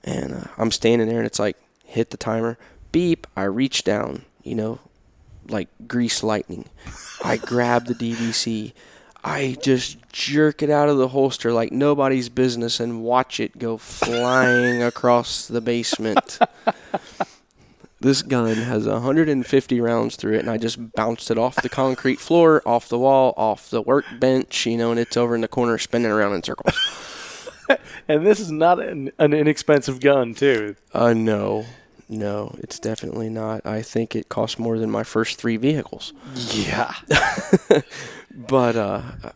And I'm standing there, and it's like, hit the timer, beep, I reach down, like grease lightning. I grab the DVC. I just jerk it out of the holster like nobody's business and watch it go flying across the basement. This gun has 150 rounds through it, and I just bounced it off the concrete floor, off the wall, off the workbench, and it's over in the corner spinning around in circles. And this is not an inexpensive gun, too. No, it's definitely not. I think it cost more than my first 3 vehicles. Yeah. But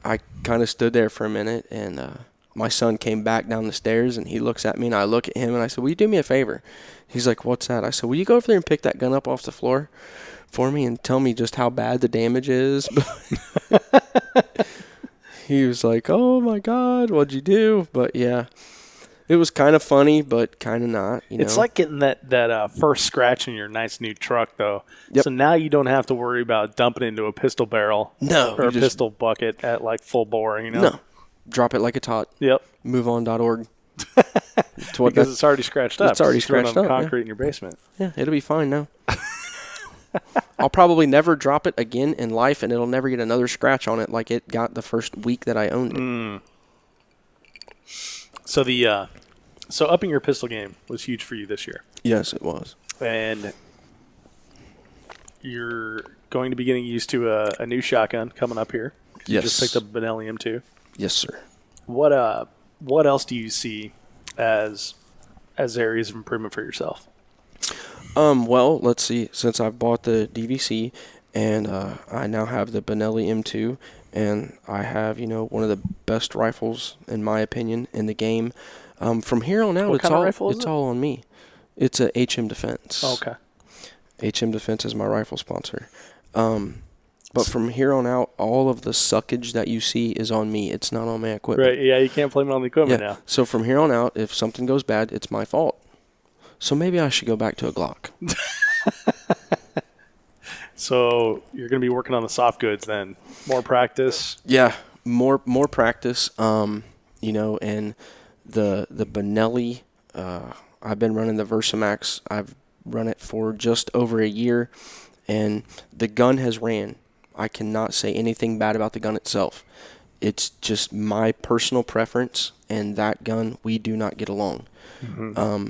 I kind of stood there for a minute, and my son came back down the stairs, and he looks at me, and I look at him, and I said, will you do me a favor? He's like, what's that? I said, will you go over there and pick that gun up off the floor for me and tell me just how bad the damage is? He was like, oh, my God, what'd you do? But, yeah. It was kind of funny, but kind of not. It's like getting that first scratch in your nice new truck, though. Yep. So now you don't have to worry about dumping into a pistol barrel or a pistol bucket at like full bore, No. Drop it like it's hot. Yep. MoveOn.org. Because it's already scratched up. It's already thrown scratched on up. concrete in your basement. Yeah, it'll be fine now. I'll probably never drop it again in life, and it'll never get another scratch on it like it got the first week that I owned it. So upping your pistol game was huge for you this year. Yes, it was. And you're going to be getting used to a new shotgun coming up here. Yes. You just picked up a Benelli M2. Yes, sir. What else do you see as areas of improvement for yourself? Well, let's see. Since I've bought the DVC and I now have the Benelli M2, and I have, one of the best rifles, in my opinion, in the game. From here on out, it's all on me. It's a HM Defense. Oh, okay. HM Defense is my rifle sponsor. But from here on out, all of the suckage that you see is on me. It's not on my equipment. Right, yeah, you can't blame it on the equipment now. So from here on out, if something goes bad, it's my fault. So maybe I should go back to a Glock. So you're going to be working on the soft goods then. More practice. Yeah, more practice. And the Benelli, I've been running the Versamax. I've run it for just over a year, and the gun has ran. I cannot say anything bad about the gun itself. It's just my personal preference, and that gun, we do not get along. Mm-hmm.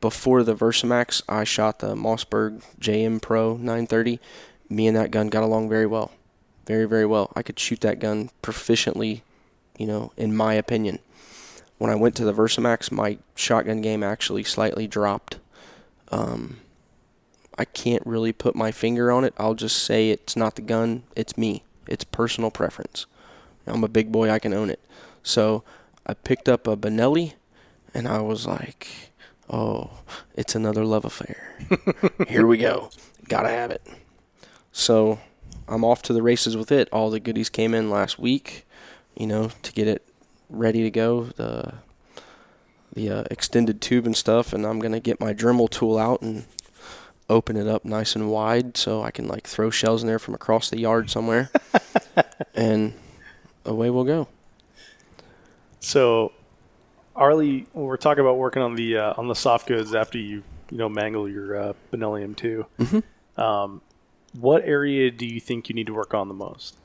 Before the Versamax, I shot the Mossberg JM Pro 930. Me and that gun got along very well. Very, very well. I could shoot that gun proficiently, in my opinion. When I went to the Versamax, my shotgun game actually slightly dropped. I can't really put my finger on it. I'll just say it's not the gun, it's me. It's personal preference. I'm a big boy, I can own it. So I picked up a Benelli, and I was like, oh, it's another love affair. Here we go. Gotta have it. So I'm off to the races with it. All the goodies came in last week, to get it ready to go. The extended tube and stuff, and I'm going to get my Dremel tool out and open it up nice and wide so I can throw shells in there from across the yard somewhere. And away we'll go. So Arlie, we're talking about working on the soft goods after you mangle your Benelli M2. Mm-hmm. What area do you think you need to work on the most?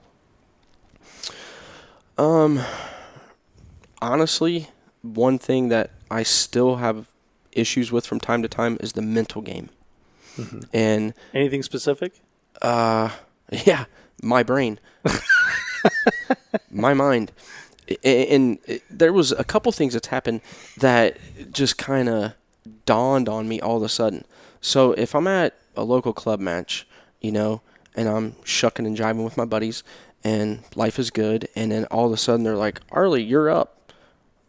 Honestly, one thing that I still have issues with from time to time is the mental game. Mm-hmm. And anything specific? Yeah, my brain, my mind. And there was a couple things that's happened that just kind of dawned on me all of a sudden. So if I'm at a local club match, and I'm shucking and jiving with my buddies, and life is good, and then all of a sudden they're like, Arlie, you're up.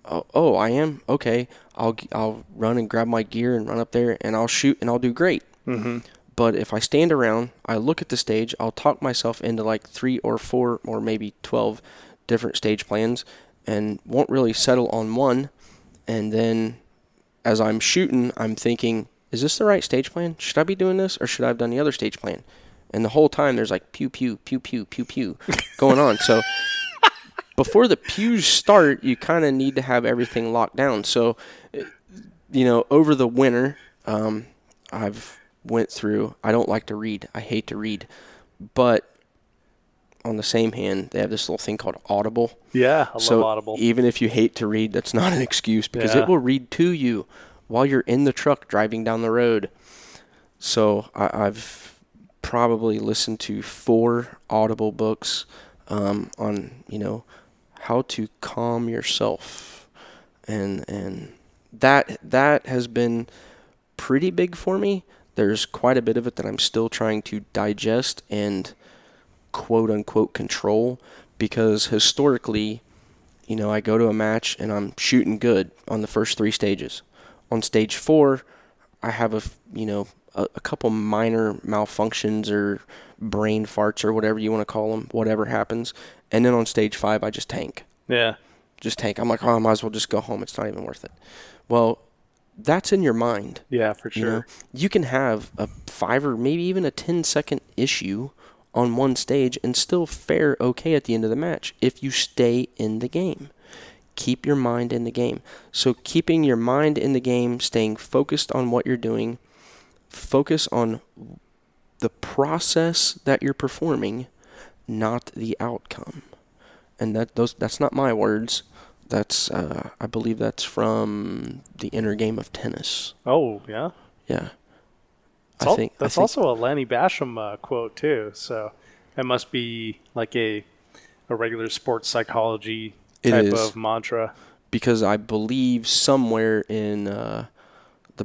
Oh, I am? Okay. I'll run and grab my gear and run up there, and I'll shoot, and I'll do great. Mm-hmm. But if I stand around, I look at the stage, I'll talk myself into 3 or 4 or maybe 12 different stage plans and won't really settle on one. And then as I'm shooting, I'm thinking, is this the right stage plan? Should I be doing this, or should I have done the other stage plan? And the whole time there's pew, pew, pew, pew, pew, pew going on. So before the pews start, you kind of need to have everything locked down. So, over the winter, I've went through, I don't like to read. I hate to read. But on the same hand, they have this little thing called Audible. Yeah, I love Audible. Even if you hate to read, that's not an excuse, because it will read to you while you're in the truck driving down the road. So I've probably listened to 4 Audible books on, how to calm yourself. And that has been pretty big for me. There's quite a bit of it that I'm still trying to digest and quote-unquote control, because historically, I go to a match and I'm shooting good on the first 3 stages. On stage 4, I have a couple minor malfunctions or brain farts or whatever you want to call them, whatever happens. And then on stage 5, I just tank. Yeah. Just tank. I'm like, I might as well just go home. It's not even worth it. Well, that's in your mind. Yeah, for sure. You can have a 5 or maybe even a 10-second issue on one stage and still fare okay at the end of the match if you stay in the game. keep your mind in the game. So keeping your mind in the game, staying focused on what you're doing, focus on the process that you're performing, not the outcome. And that's not my words. That's I believe that's from The Inner Game of Tennis. Oh, yeah? Yeah. That's also a Lanny Basham quote, too. So it must be like a regular sports psychology type of mantra. Because I believe somewhere in the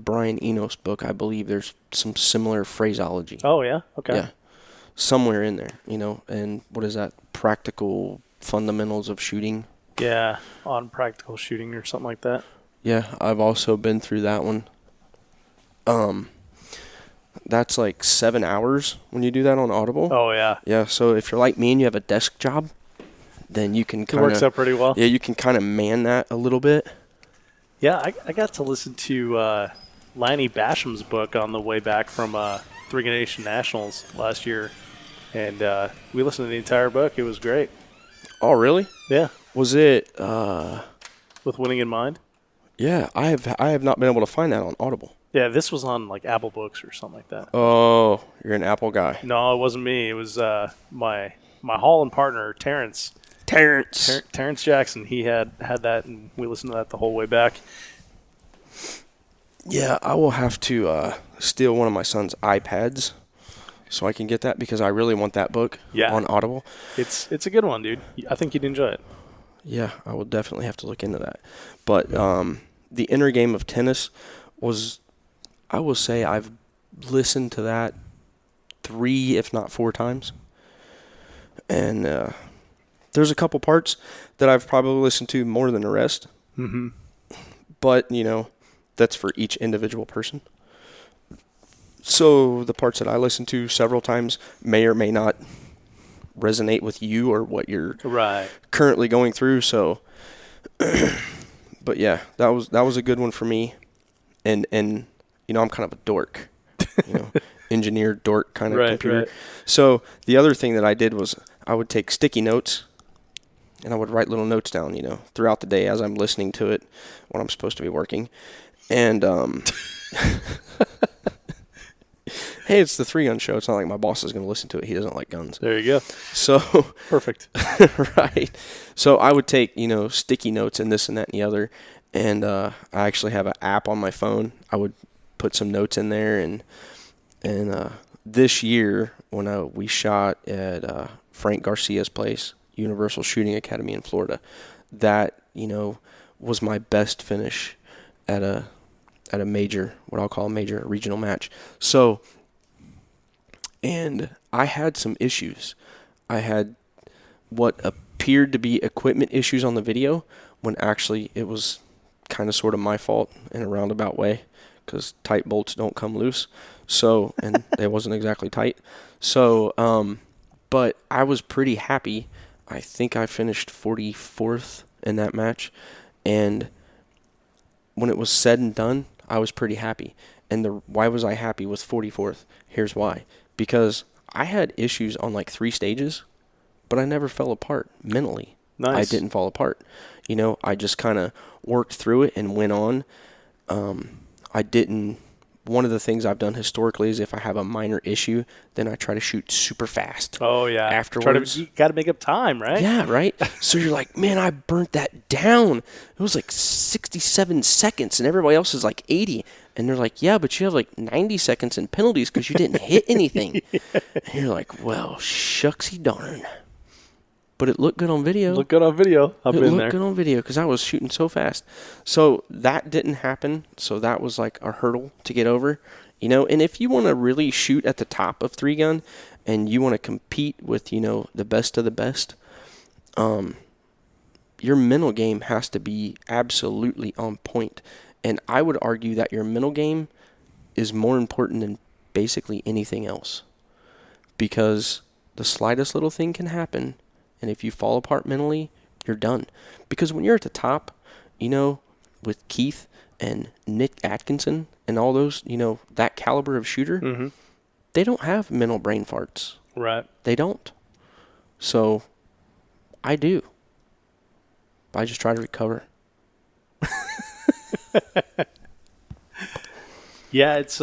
Brian Enos book, I believe there's some similar phraseology. Oh, yeah? Okay. Yeah. Somewhere in there, and what is that? Practical fundamentals of shooting. Yeah, on practical shooting or something like that. Yeah, I've also been through that one. That's like 7 hours when you do that on Audible. Oh, yeah. Yeah, so if you're like me and you have a desk job, then you can kind of... It works out pretty well. Yeah, you can kind of man that a little bit. Yeah, I got to listen to Lanny Basham's book on the way back from Three Nation Nationals last year, and we listened to the entire book. It was great. Oh, really? Yeah. Was it... With winning in mind? Yeah, I have not been able to find that on Audible. Yeah, this was on like Apple Books or something like that. Oh, you're an Apple guy. No, it wasn't me. It was my Holland partner, Terrence. Terrence Jackson. He had that, and we listened to that the whole way back. Yeah, I will have to steal one of my son's iPads so I can get that, because I really want that book on Audible. It's a good one, dude. I think you'd enjoy it. Yeah, I will definitely have to look into that. But The Inner Game of Tennis was, I will say, I've listened to that 3, if not 4 times. And there's a couple parts that I've probably listened to more than the rest. Mm-hmm. But, that's for each individual person. So the parts that I listen to several times may or may not resonate with you or what you're currently going through. So, but yeah, that was a good one for me. And I'm kind of a dork, engineer dork kind of computer. Right. So the other thing that I did was I would take sticky notes and I would write little notes down, throughout the day as I'm listening to it when I'm supposed to be working. And hey, it's the 3-Gun Show. It's not like my boss is going to listen to it. He doesn't like guns. There you go. So perfect. Right. So I would take, sticky notes and this and that and the other. And I actually have an app on my phone. I would put some notes in there. And this year, when we shot at Frank Garcia's place, Universal Shooting Academy in Florida, that, was my best finish at a major, what I'll call a major regional match. So, and I had some issues. I had what appeared to be equipment issues on the video, when actually it was kind of sort of my fault in a roundabout way, because tight bolts don't come loose. So, and it wasn't exactly tight. So, but I was pretty happy. I think I finished 44th in that match. And when it was said and done, I was pretty happy. And why was I happy with 44th? Here's why. Because I had issues on like 3 stages, but I never fell apart mentally. Nice. I didn't fall apart. I just kind of worked through it and went on. One of the things I've done historically is if I have a minor issue, then I try to shoot super fast. Oh, yeah. Afterwards. You got to make up time, right? Yeah, right? So you're like, man, I burnt that down. It was like 67 seconds, and everybody else is like 80. And they're like, yeah, but you have like 90 seconds in penalties because you didn't hit anything. Yeah. And you're like, well, shucksy darn. But it looked good on video. Looked good on video. I've been there. It looked good on video because I was shooting so fast. So that didn't happen. So that was like a hurdle to get over. And if you want to really shoot at the top of 3-Gun and you want to compete with, the best of the best, your mental game has to be absolutely on point. And I would argue that your mental game is more important than basically anything else. Because the slightest little thing can happen. And if you fall apart mentally, you're done. Because when you're at the top, with Keith and Nick Atkinson and all those, that caliber of shooter, they don't have mental brain farts. Right. They don't. So, I do. I just try to recover. Yeah, it's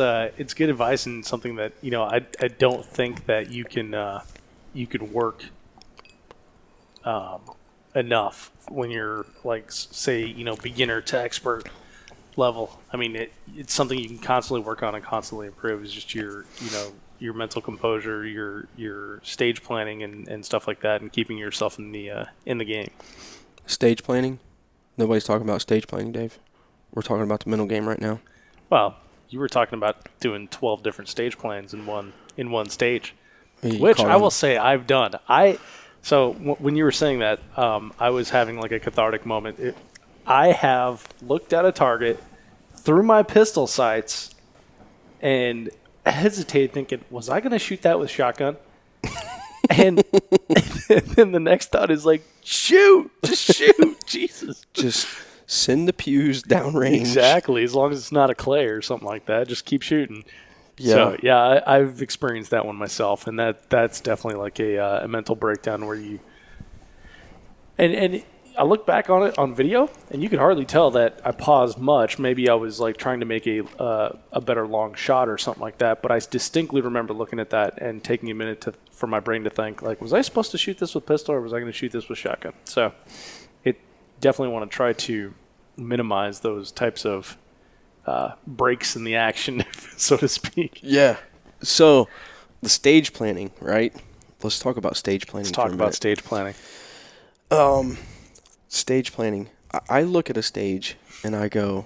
good advice and something that I don't think that you can work enough when you're like say beginner to expert level. I mean it's something you can constantly work on and constantly improve. Is just your mental composure, your stage planning and stuff like that, and keeping yourself in the game. Stage planning? Nobody's talking about stage planning, Dave. We're talking about the mental game right now. Well, you were talking about doing 12 different stage plans in one stage, which I will say I've done. When you were saying that, I was having like a cathartic moment. I have looked at a target through my pistol sights and hesitated, thinking, was I going to shoot that with shotgun? and then the next thought is like, shoot, just shoot, Jesus. Just send the pews downrange. Exactly, as long as it's not a clay or something like that, just keep shooting. Yeah. So, yeah, I've experienced that one myself, and that's definitely like a mental breakdown where you and I look back on it on video, and you could hardly tell that I paused much. Maybe I was like trying to make a better long shot or something like that. But I distinctly remember looking at that and taking a minute for my brain to think, like, was I supposed to shoot this with pistol or was I going to shoot this with shotgun? So it definitely want to try to minimize those types of breaks in the action, so to speak. Yeah. So the stage planning, right? Let's talk about stage planning. Let's talk about stage planning. Stage planning. I look at a stage and I go,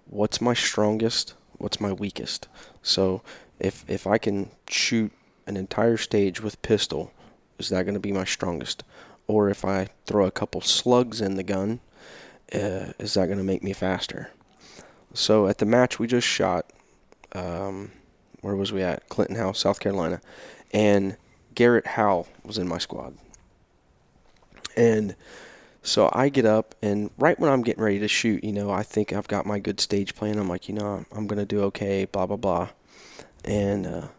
what's my strongest? What's my weakest? So if I can shoot an entire stage with pistol, is that going to be my strongest? Or if I throw a couple slugs in the gun, is that going to make me faster? So at the match we just shot, where was we at? Clinton House, South Carolina. And Garrett Howell was in my squad. And so I get up, and right when I'm getting ready to shoot, I think I've got my good stage plan. I'm like, I'm going to do okay, blah, blah, blah. And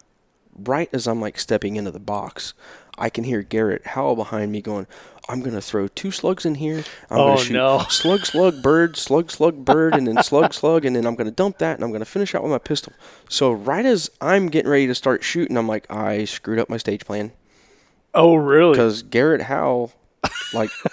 right as I'm like stepping into the box, I can hear Garrett Howell behind me going, I'm going to throw 2 slugs in here. I'm going to shoot slug, slug, bird, and then slug, and then I'm going to dump that, and I'm going to finish out with my pistol. So right as I'm getting ready to start shooting, I'm like, I screwed up my stage plan. Oh, really? Because Garrett Howell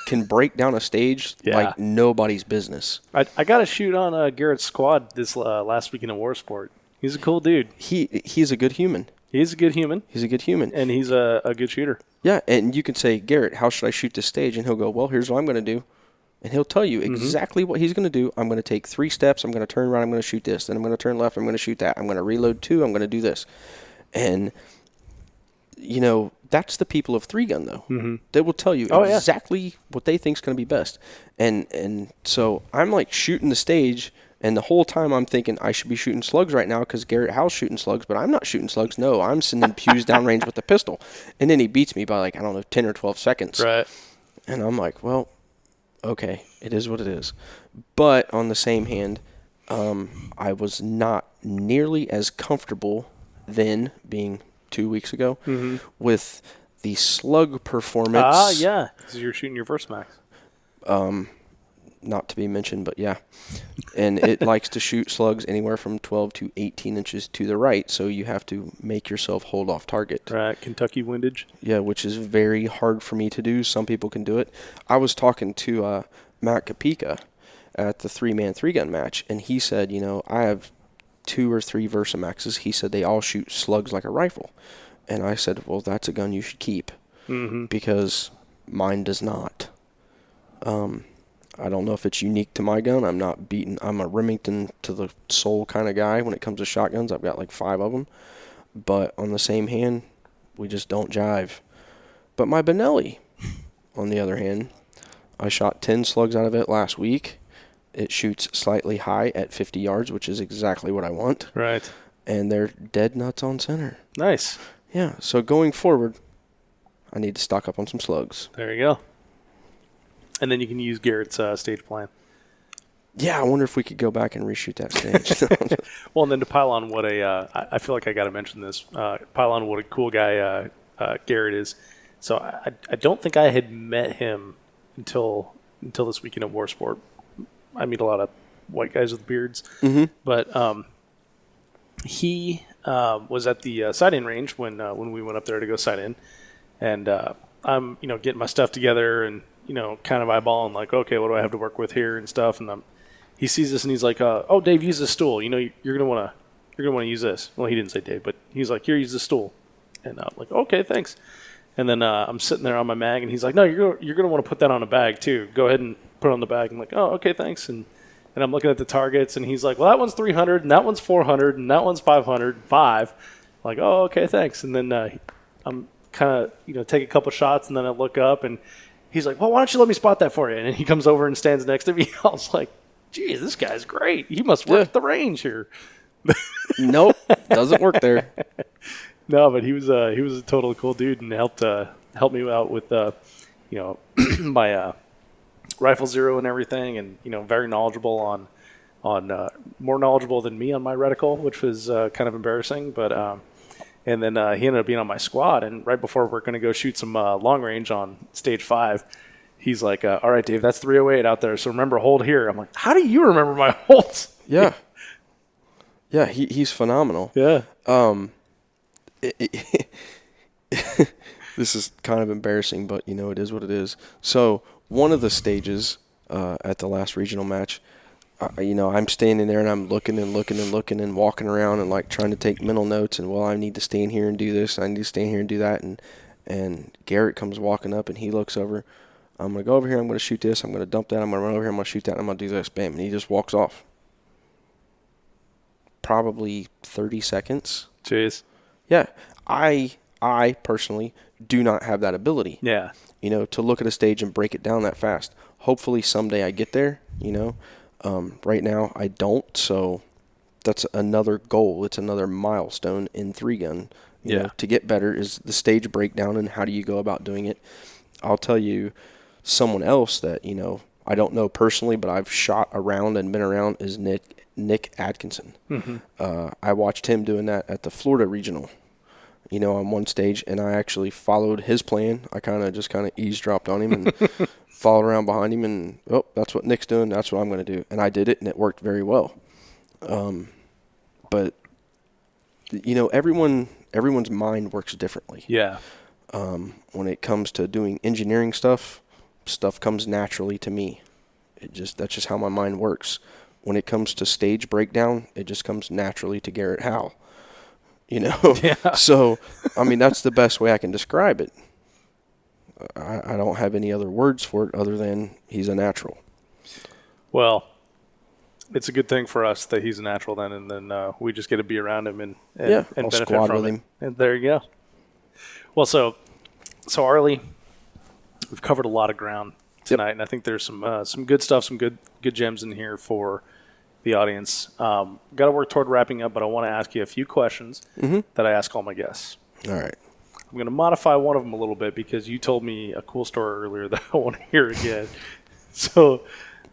can break down a stage like nobody's business. I got to shoot on Garrett's squad this last weekend in War Sport. He's a cool dude. He's a good human. He's a good human. He's a good human. And he's a good shooter. Yeah, and you can say, Garrett, how should I shoot this stage? And he'll go, well, here's what I'm going to do. And he'll tell you exactly what he's going to do. I'm going to take 3 steps. I'm going to turn around. I'm going to shoot this. Then I'm going to turn left. I'm going to shoot that. I'm going to reload 2. I'm going to do this. And, that's the people of 3-gun, though. Mm-hmm. They will tell you exactly what they think is going to be best. And so I'm like shooting the stage, and the whole time I'm thinking I should be shooting slugs right now because Garrett Howell's shooting slugs, but I'm not shooting slugs. No, I'm sending pews downrange with the pistol. And then he beats me by 10 or 12 seconds. Right. And I'm like, well, okay, it is what it is. But on the same hand, I was not nearly as comfortable then, being 2 weeks ago, with the slug performance. Ah, yeah, because you're shooting your first max. Not to be mentioned, but yeah. And it likes to shoot slugs anywhere from 12 to 18 inches to the right, so you have to make yourself hold off target. Right, Kentucky windage. Yeah, which is very hard for me to do. Some people can do it. I was talking to Matt Kapika at the 3-man 3-gun match, and he said, I have 2 or 3 Versamaxes. He said they all shoot slugs like a rifle. And I said, well, that's a gun you should keep because mine does not. I don't know if it's unique to my gun. I'm a Remington to the soul kind of guy when it comes to shotguns. I've got 5 of them. But on the same hand, we just don't jive. But my Benelli, on the other hand, I shot 10 slugs out of it last week. It shoots slightly high at 50 yards, which is exactly what I want. Right. And they're dead nuts on center. Nice. Yeah, so going forward, I need to stock up on some slugs. There you go. And then you can use Garrett's stage plan. Yeah, I wonder if we could go back and reshoot that stage. Well, and then to pile on what I feel like I got to mention this, pile on what a cool guy Garrett is. So I don't think I had met him until until this weekend at War Sport. I meet a lot of white guys with beards. Mm-hmm. But he was at the sight-in range when we went up there to go sight in. And I'm, getting my stuff together and, kind of eyeballing like, okay, what do I have to work with here and stuff. And he sees this and he's like, oh, Dave, use this stool. You're going to want to use this. Well, he didn't say Dave, but he's like, here, use this stool. And I'm like, okay, thanks. And then I'm sitting there on my mag and he's like, no, you're going to want to put that on a bag too. Go ahead and put it on the bag. I'm like, oh, okay, thanks. And I'm looking at the targets and he's like, well, that one's 300 and that one's 400 and that one's 505. I'm like, oh, okay, thanks. And then I'm kind of, take a couple shots and then I look up and he's like, well, why don't you let me spot that for you? And he comes over and stands next to me. I was like, geez, this guy's great. He must work at the range here. Nope, doesn't work there. No, but he was a totally cool dude and helped me out with my rifle zero and everything, and very knowledgeable on more knowledgeable than me on my reticle, which was kind of embarrassing. But and then he ended up being on my squad, and right before we're going to go shoot some long range on stage 5, he's like, all right, Dave, that's 308 out there, so remember, hold here. I'm like, how do you remember my holds? Yeah. Yeah, he's phenomenal. Yeah. This is kind of embarrassing, but it is what it is. So one of the stages at the last regional match, I'm standing there and I'm looking and walking around and like trying to take mental notes and, well, I need to stand here and do this, I need to stand here and do that, and Garrett comes walking up and he looks over. I'm gonna go over here, I'm gonna shoot this, I'm gonna dump that, I'm gonna run over here, I'm gonna shoot that, and I'm gonna do this, bam, and he just walks off. Probably 30 seconds. Jeez. Yeah, I personally do not have that ability. Yeah. To look at a stage and break it down that fast. Hopefully someday I get there, Right now I don't, so that's another goal. It's another milestone in 3-gun. To get better is the stage breakdown and how do you go about doing it. I'll tell you someone else that, I don't know personally, but I've shot around and been around is Nick Atkinson. Mm-hmm. I watched him doing that at the Florida Regional, on one stage, and I actually followed his plan. I kind of eavesdropped on him and followed around behind him, and, oh, that's what Nick's doing, that's what I'm going to do. And I did it, and it worked very well. But, everyone's mind works differently. Yeah. When it comes to doing engineering stuff comes naturally to me. That's just how my mind works. When it comes to stage breakdown, it just comes naturally to Garrett Howell. Yeah. So, that's the best way I can describe it. I don't have any other words for it other than he's a natural. Well, it's a good thing for us that he's a natural then, and then we just get to be around him and I'll benefit squad from with it. him. And there you go. Well, so Arlie, we've covered a lot of ground tonight, and I think there's some good stuff, some good gems in here for the audience. Got to work toward wrapping up, but I want to ask you a few questions that I ask all my guests. All right. I'm going to modify one of them a little bit because you told me a cool story earlier that I want to hear again. So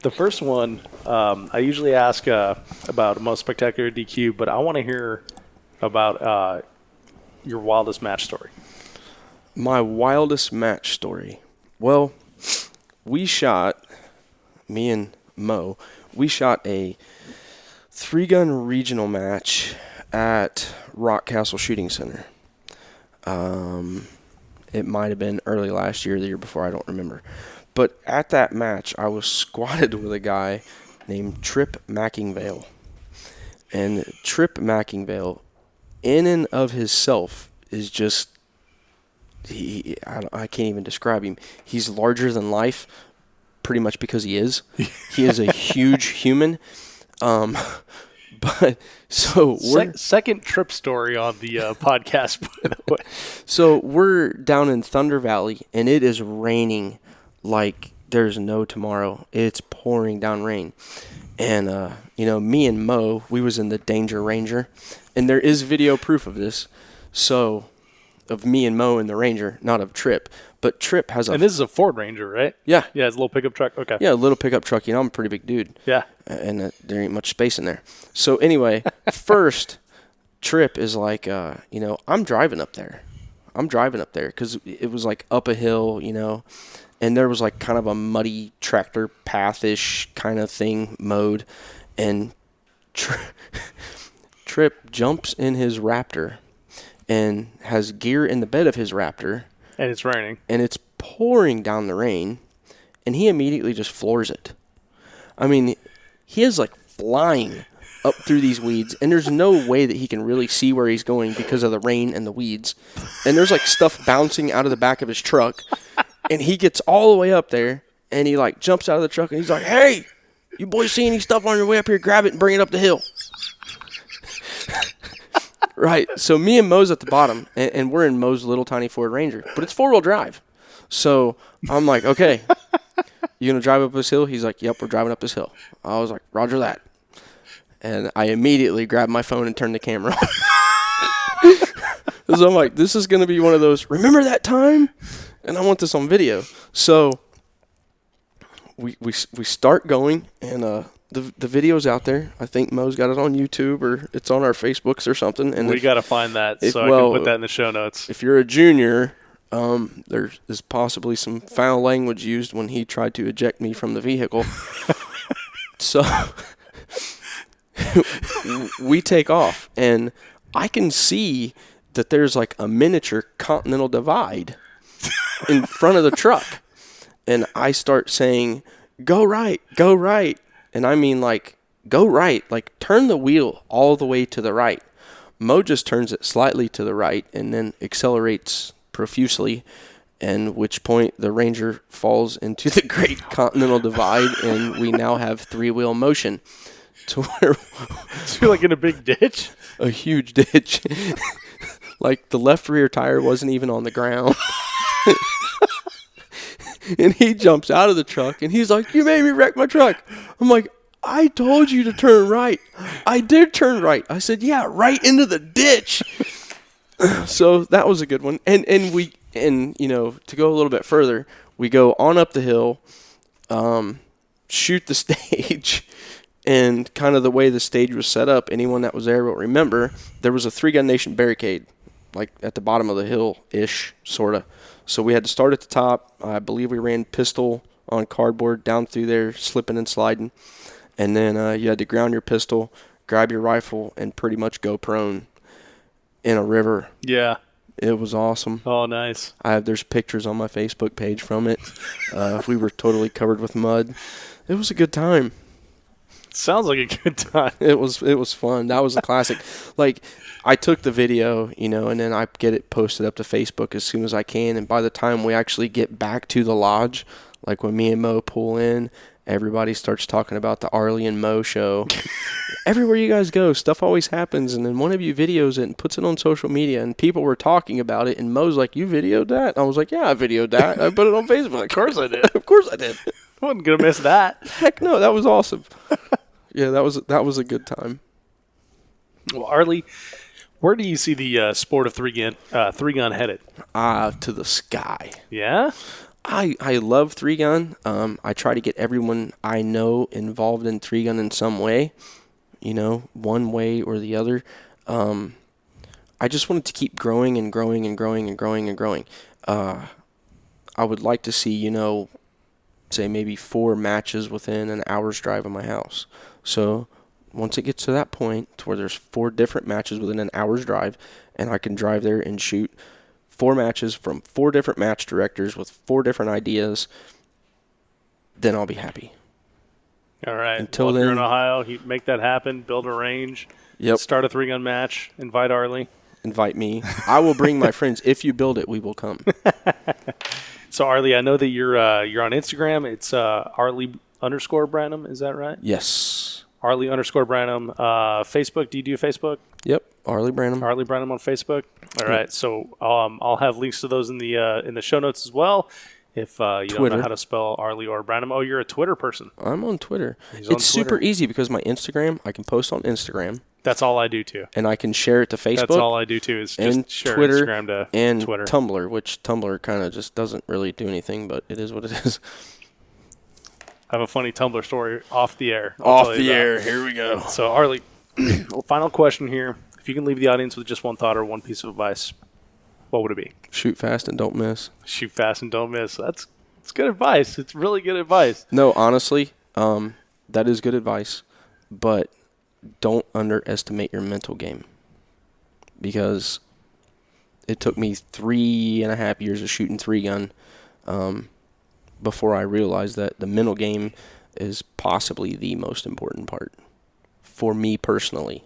the first one, I usually ask about most spectacular DQ, but I want to hear about your wildest match story. My wildest match story. Well, me and Mo, we shot a 3-gun regional match at Rock Castle Shooting Center. It might have been early last year, the year before, I don't remember. But at that match, I was squatted with a guy named Trip Mackingvale. And Trip Mackingvale, in and of himself, is just, I can't even describe him. He's larger than life, pretty much because he is. He is a huge human. But so second trip story on the podcast, by the way. So we're down in Thunder Valley, and it is raining like there's no tomorrow. It's pouring down rain. And, me and Mo, we was in the Danger Ranger, and there is video proof of this. So, of me and Mo in the Ranger, not of Trip. But Trip has And this is a Ford Ranger, right? Yeah. Yeah, it's a little pickup truck. Okay. Yeah, a little pickup truck. I'm a pretty big dude. Yeah. And there ain't much space in there. So anyway, first, Trip is like, I'm driving up there because it was like up a hill, and there was like kind of a muddy tractor path-ish kind of thing mode, and Trip jumps in his Raptor and has gear in the bed of his Raptor. And it's raining. And it's pouring down the rain, and he immediately just floors it. I mean, he is like flying up through these weeds, and there's no way that he can really see where he's going because of the rain and the weeds. And there's like stuff bouncing out of the back of his truck, and he gets all the way up there, and he like jumps out of the truck, and he's like, "Hey, you boys see any stuff on your way up here? Grab it and bring it up the hill." Right, so me and Mo's at the bottom, and we're in Mo's little tiny Ford Ranger, but it's 4-wheel drive. So I'm like, okay, you going to drive up this hill? He's like, yep, we're driving up this hill. I was like, roger that. And I immediately grabbed my phone and turned the camera on. So I'm like, this is going to be one of those, remember that time? And I want this on video. So we start going, and the video's out there. I think Mo's got it on YouTube, or it's on our Facebooks or something. And we got to find that, so I can put that in the show notes. If you're a junior, there's possibly some foul language used when he tried to eject me from the vehicle. So we take off, and I can see that there's like a miniature Continental Divide in front of the truck. And I start saying, go right. And I mean, like, go right. Like, turn the wheel all the way to the right. Mo just turns it slightly to the right and then accelerates profusely, and which point the Ranger falls into the Great Continental Divide, and we now have 3-wheel motion. To where so you're like in a big ditch? A huge ditch. Like, the left rear tire wasn't even on the ground. And he jumps out of the truck, and he's like, you made me wreck my truck. I'm like, I told you to turn right. I did turn right. I said, yeah, right into the ditch. So that was a good one. And you know, to go a little bit further, we go on up the hill, shoot the stage, and kind of the way the stage was set up, anyone that was there will remember, there was a 3-Gun Nation barricade, like at the bottom of the hill-ish, sort of. So we had to start at the top. I believe we ran pistol on cardboard down through there, slipping and sliding. And then you had to ground your pistol, grab your rifle, and pretty much go prone in a river. Yeah. It was awesome. Oh, nice. There's pictures on my Facebook page from it. We were totally covered with mud. It was a good time. Sounds like a good time. It was fun. That was a classic. Like, I took the video, you know, and then I get it posted up to Facebook as soon as I can. And by the time we actually get back to the lodge, like when me and Mo pull in, everybody starts talking about the Arlie and Mo show. Everywhere you guys go, stuff always happens, and then one of you videos it and puts it on social media, and people were talking about it, and Mo's like, you videoed that? I was like, yeah, I videoed that. I put it on Facebook. Of course I did. Of course I did. I wasn't going to miss that. Heck no, that was awesome. Yeah, that was a good time. Well, Arlie, where do you see the sport of three-gun headed? To the sky. Yeah? I love 3-gun. I try to get everyone I know involved in 3-gun in some way, you know, one way or the other. I just want it to keep growing and growing and growing and growing and growing. I would like to see, you know, say maybe 4 matches within an hour's drive of my house. So once it gets to that point to where there's 4 different matches within an hour's drive, and I can drive there and shoot 4 matches from 4 different match directors with 4 different ideas, then I'll be happy. All right. Until well, if then, you're in Ohio, you make that happen, build a range, start a 3-gun match, invite Arlie. Invite me. I will bring my friends. If you build it, we will come. So, Arlie, I know that you're on Instagram. It's Arlie_Branham. Is that right? Yes. Arlie_Branham. Facebook. Do you do Facebook? Yep. Arlie Branham. Arlie Branham on Facebook. All right. So I'll have links to those in the show notes as well. If you don't know how to spell Arlie or Branham. Oh, you're a Twitter person. I'm on Twitter. It's super easy because my Instagram, I can post on Instagram. That's all I do too. And I can share it to Facebook. That's all I do too is just share Twitter Instagram to and Twitter. Tumblr, which Tumblr kind of just doesn't really do anything, but it is what it is. I have a funny Tumblr story off the air. Off the air. Here we go. So, Arlie, final question here. If you can leave the audience with just one thought or one piece of advice, what would it be? Shoot fast and don't miss. Shoot fast and don't miss. That's It's good advice. It's really good advice. No, honestly, that is good advice, but don't underestimate your mental game, because it took me 3.5 years of shooting 3-gun before I realized that the mental game is possibly the most important part for me personally.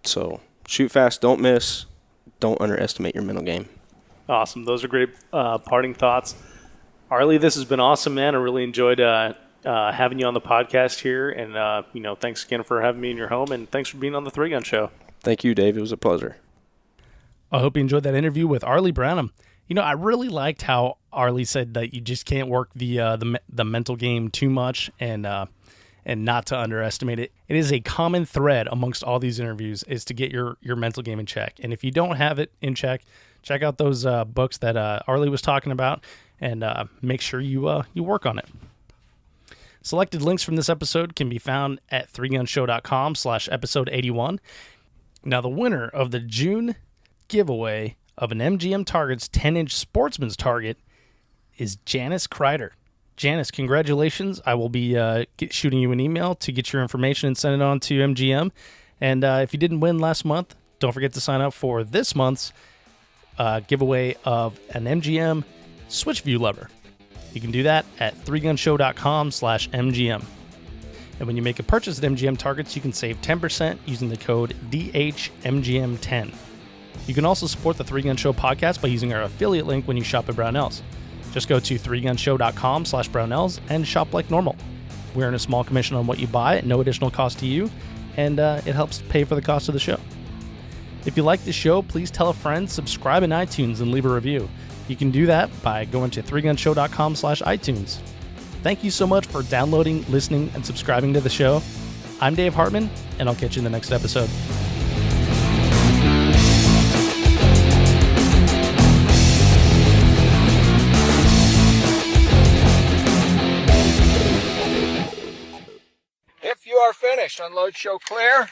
So shoot fast, don't miss, don't underestimate your mental game. Awesome. Those are great parting thoughts. Arlie, this has been awesome, man. I really enjoyed having you on the podcast here. And, thanks again for having me in your home. And thanks for being on the 3-Gun Show. Thank you, Dave. It was a pleasure. I hope you enjoyed that interview with Arlie Branham. I really liked how Arlie said that you just can't work the mental game too much and not to underestimate it. It is a common thread amongst all these interviews is to get your mental game in check. And if you don't have it in check, check out those books that Arlie was talking about and make sure you work on it. Selected links from this episode can be found at 3gunshow.com/episode 81. Now, the winner of the June giveaway of an MGM Targets 10-inch Sportsman's Target is Janice Kreider. Janice, congratulations. I will be shooting you an email to get your information and send it on to MGM. And if you didn't win last month, don't forget to sign up for this month's giveaway of an MGM Switch View lever. You can do that at 3gunshow.com/MGM. And when you make a purchase at MGM Targets, you can save 10% using the code DHMGM10. You can also support the 3-Gun Show podcast by using our affiliate link when you shop at Brownells. Just go to 3gunshow.com/Brownells and shop like normal. We earn a small commission on what you buy at no additional cost to you, and it helps pay for the cost of the show. If you like the show, please tell a friend, subscribe in iTunes, and leave a review. You can do that by going to 3gunshow.com/iTunes. Thank you so much for downloading, listening, and subscribing to the show. I'm Dave Hartman, and I'll catch you in the next episode. If you are finished, unload, show clear.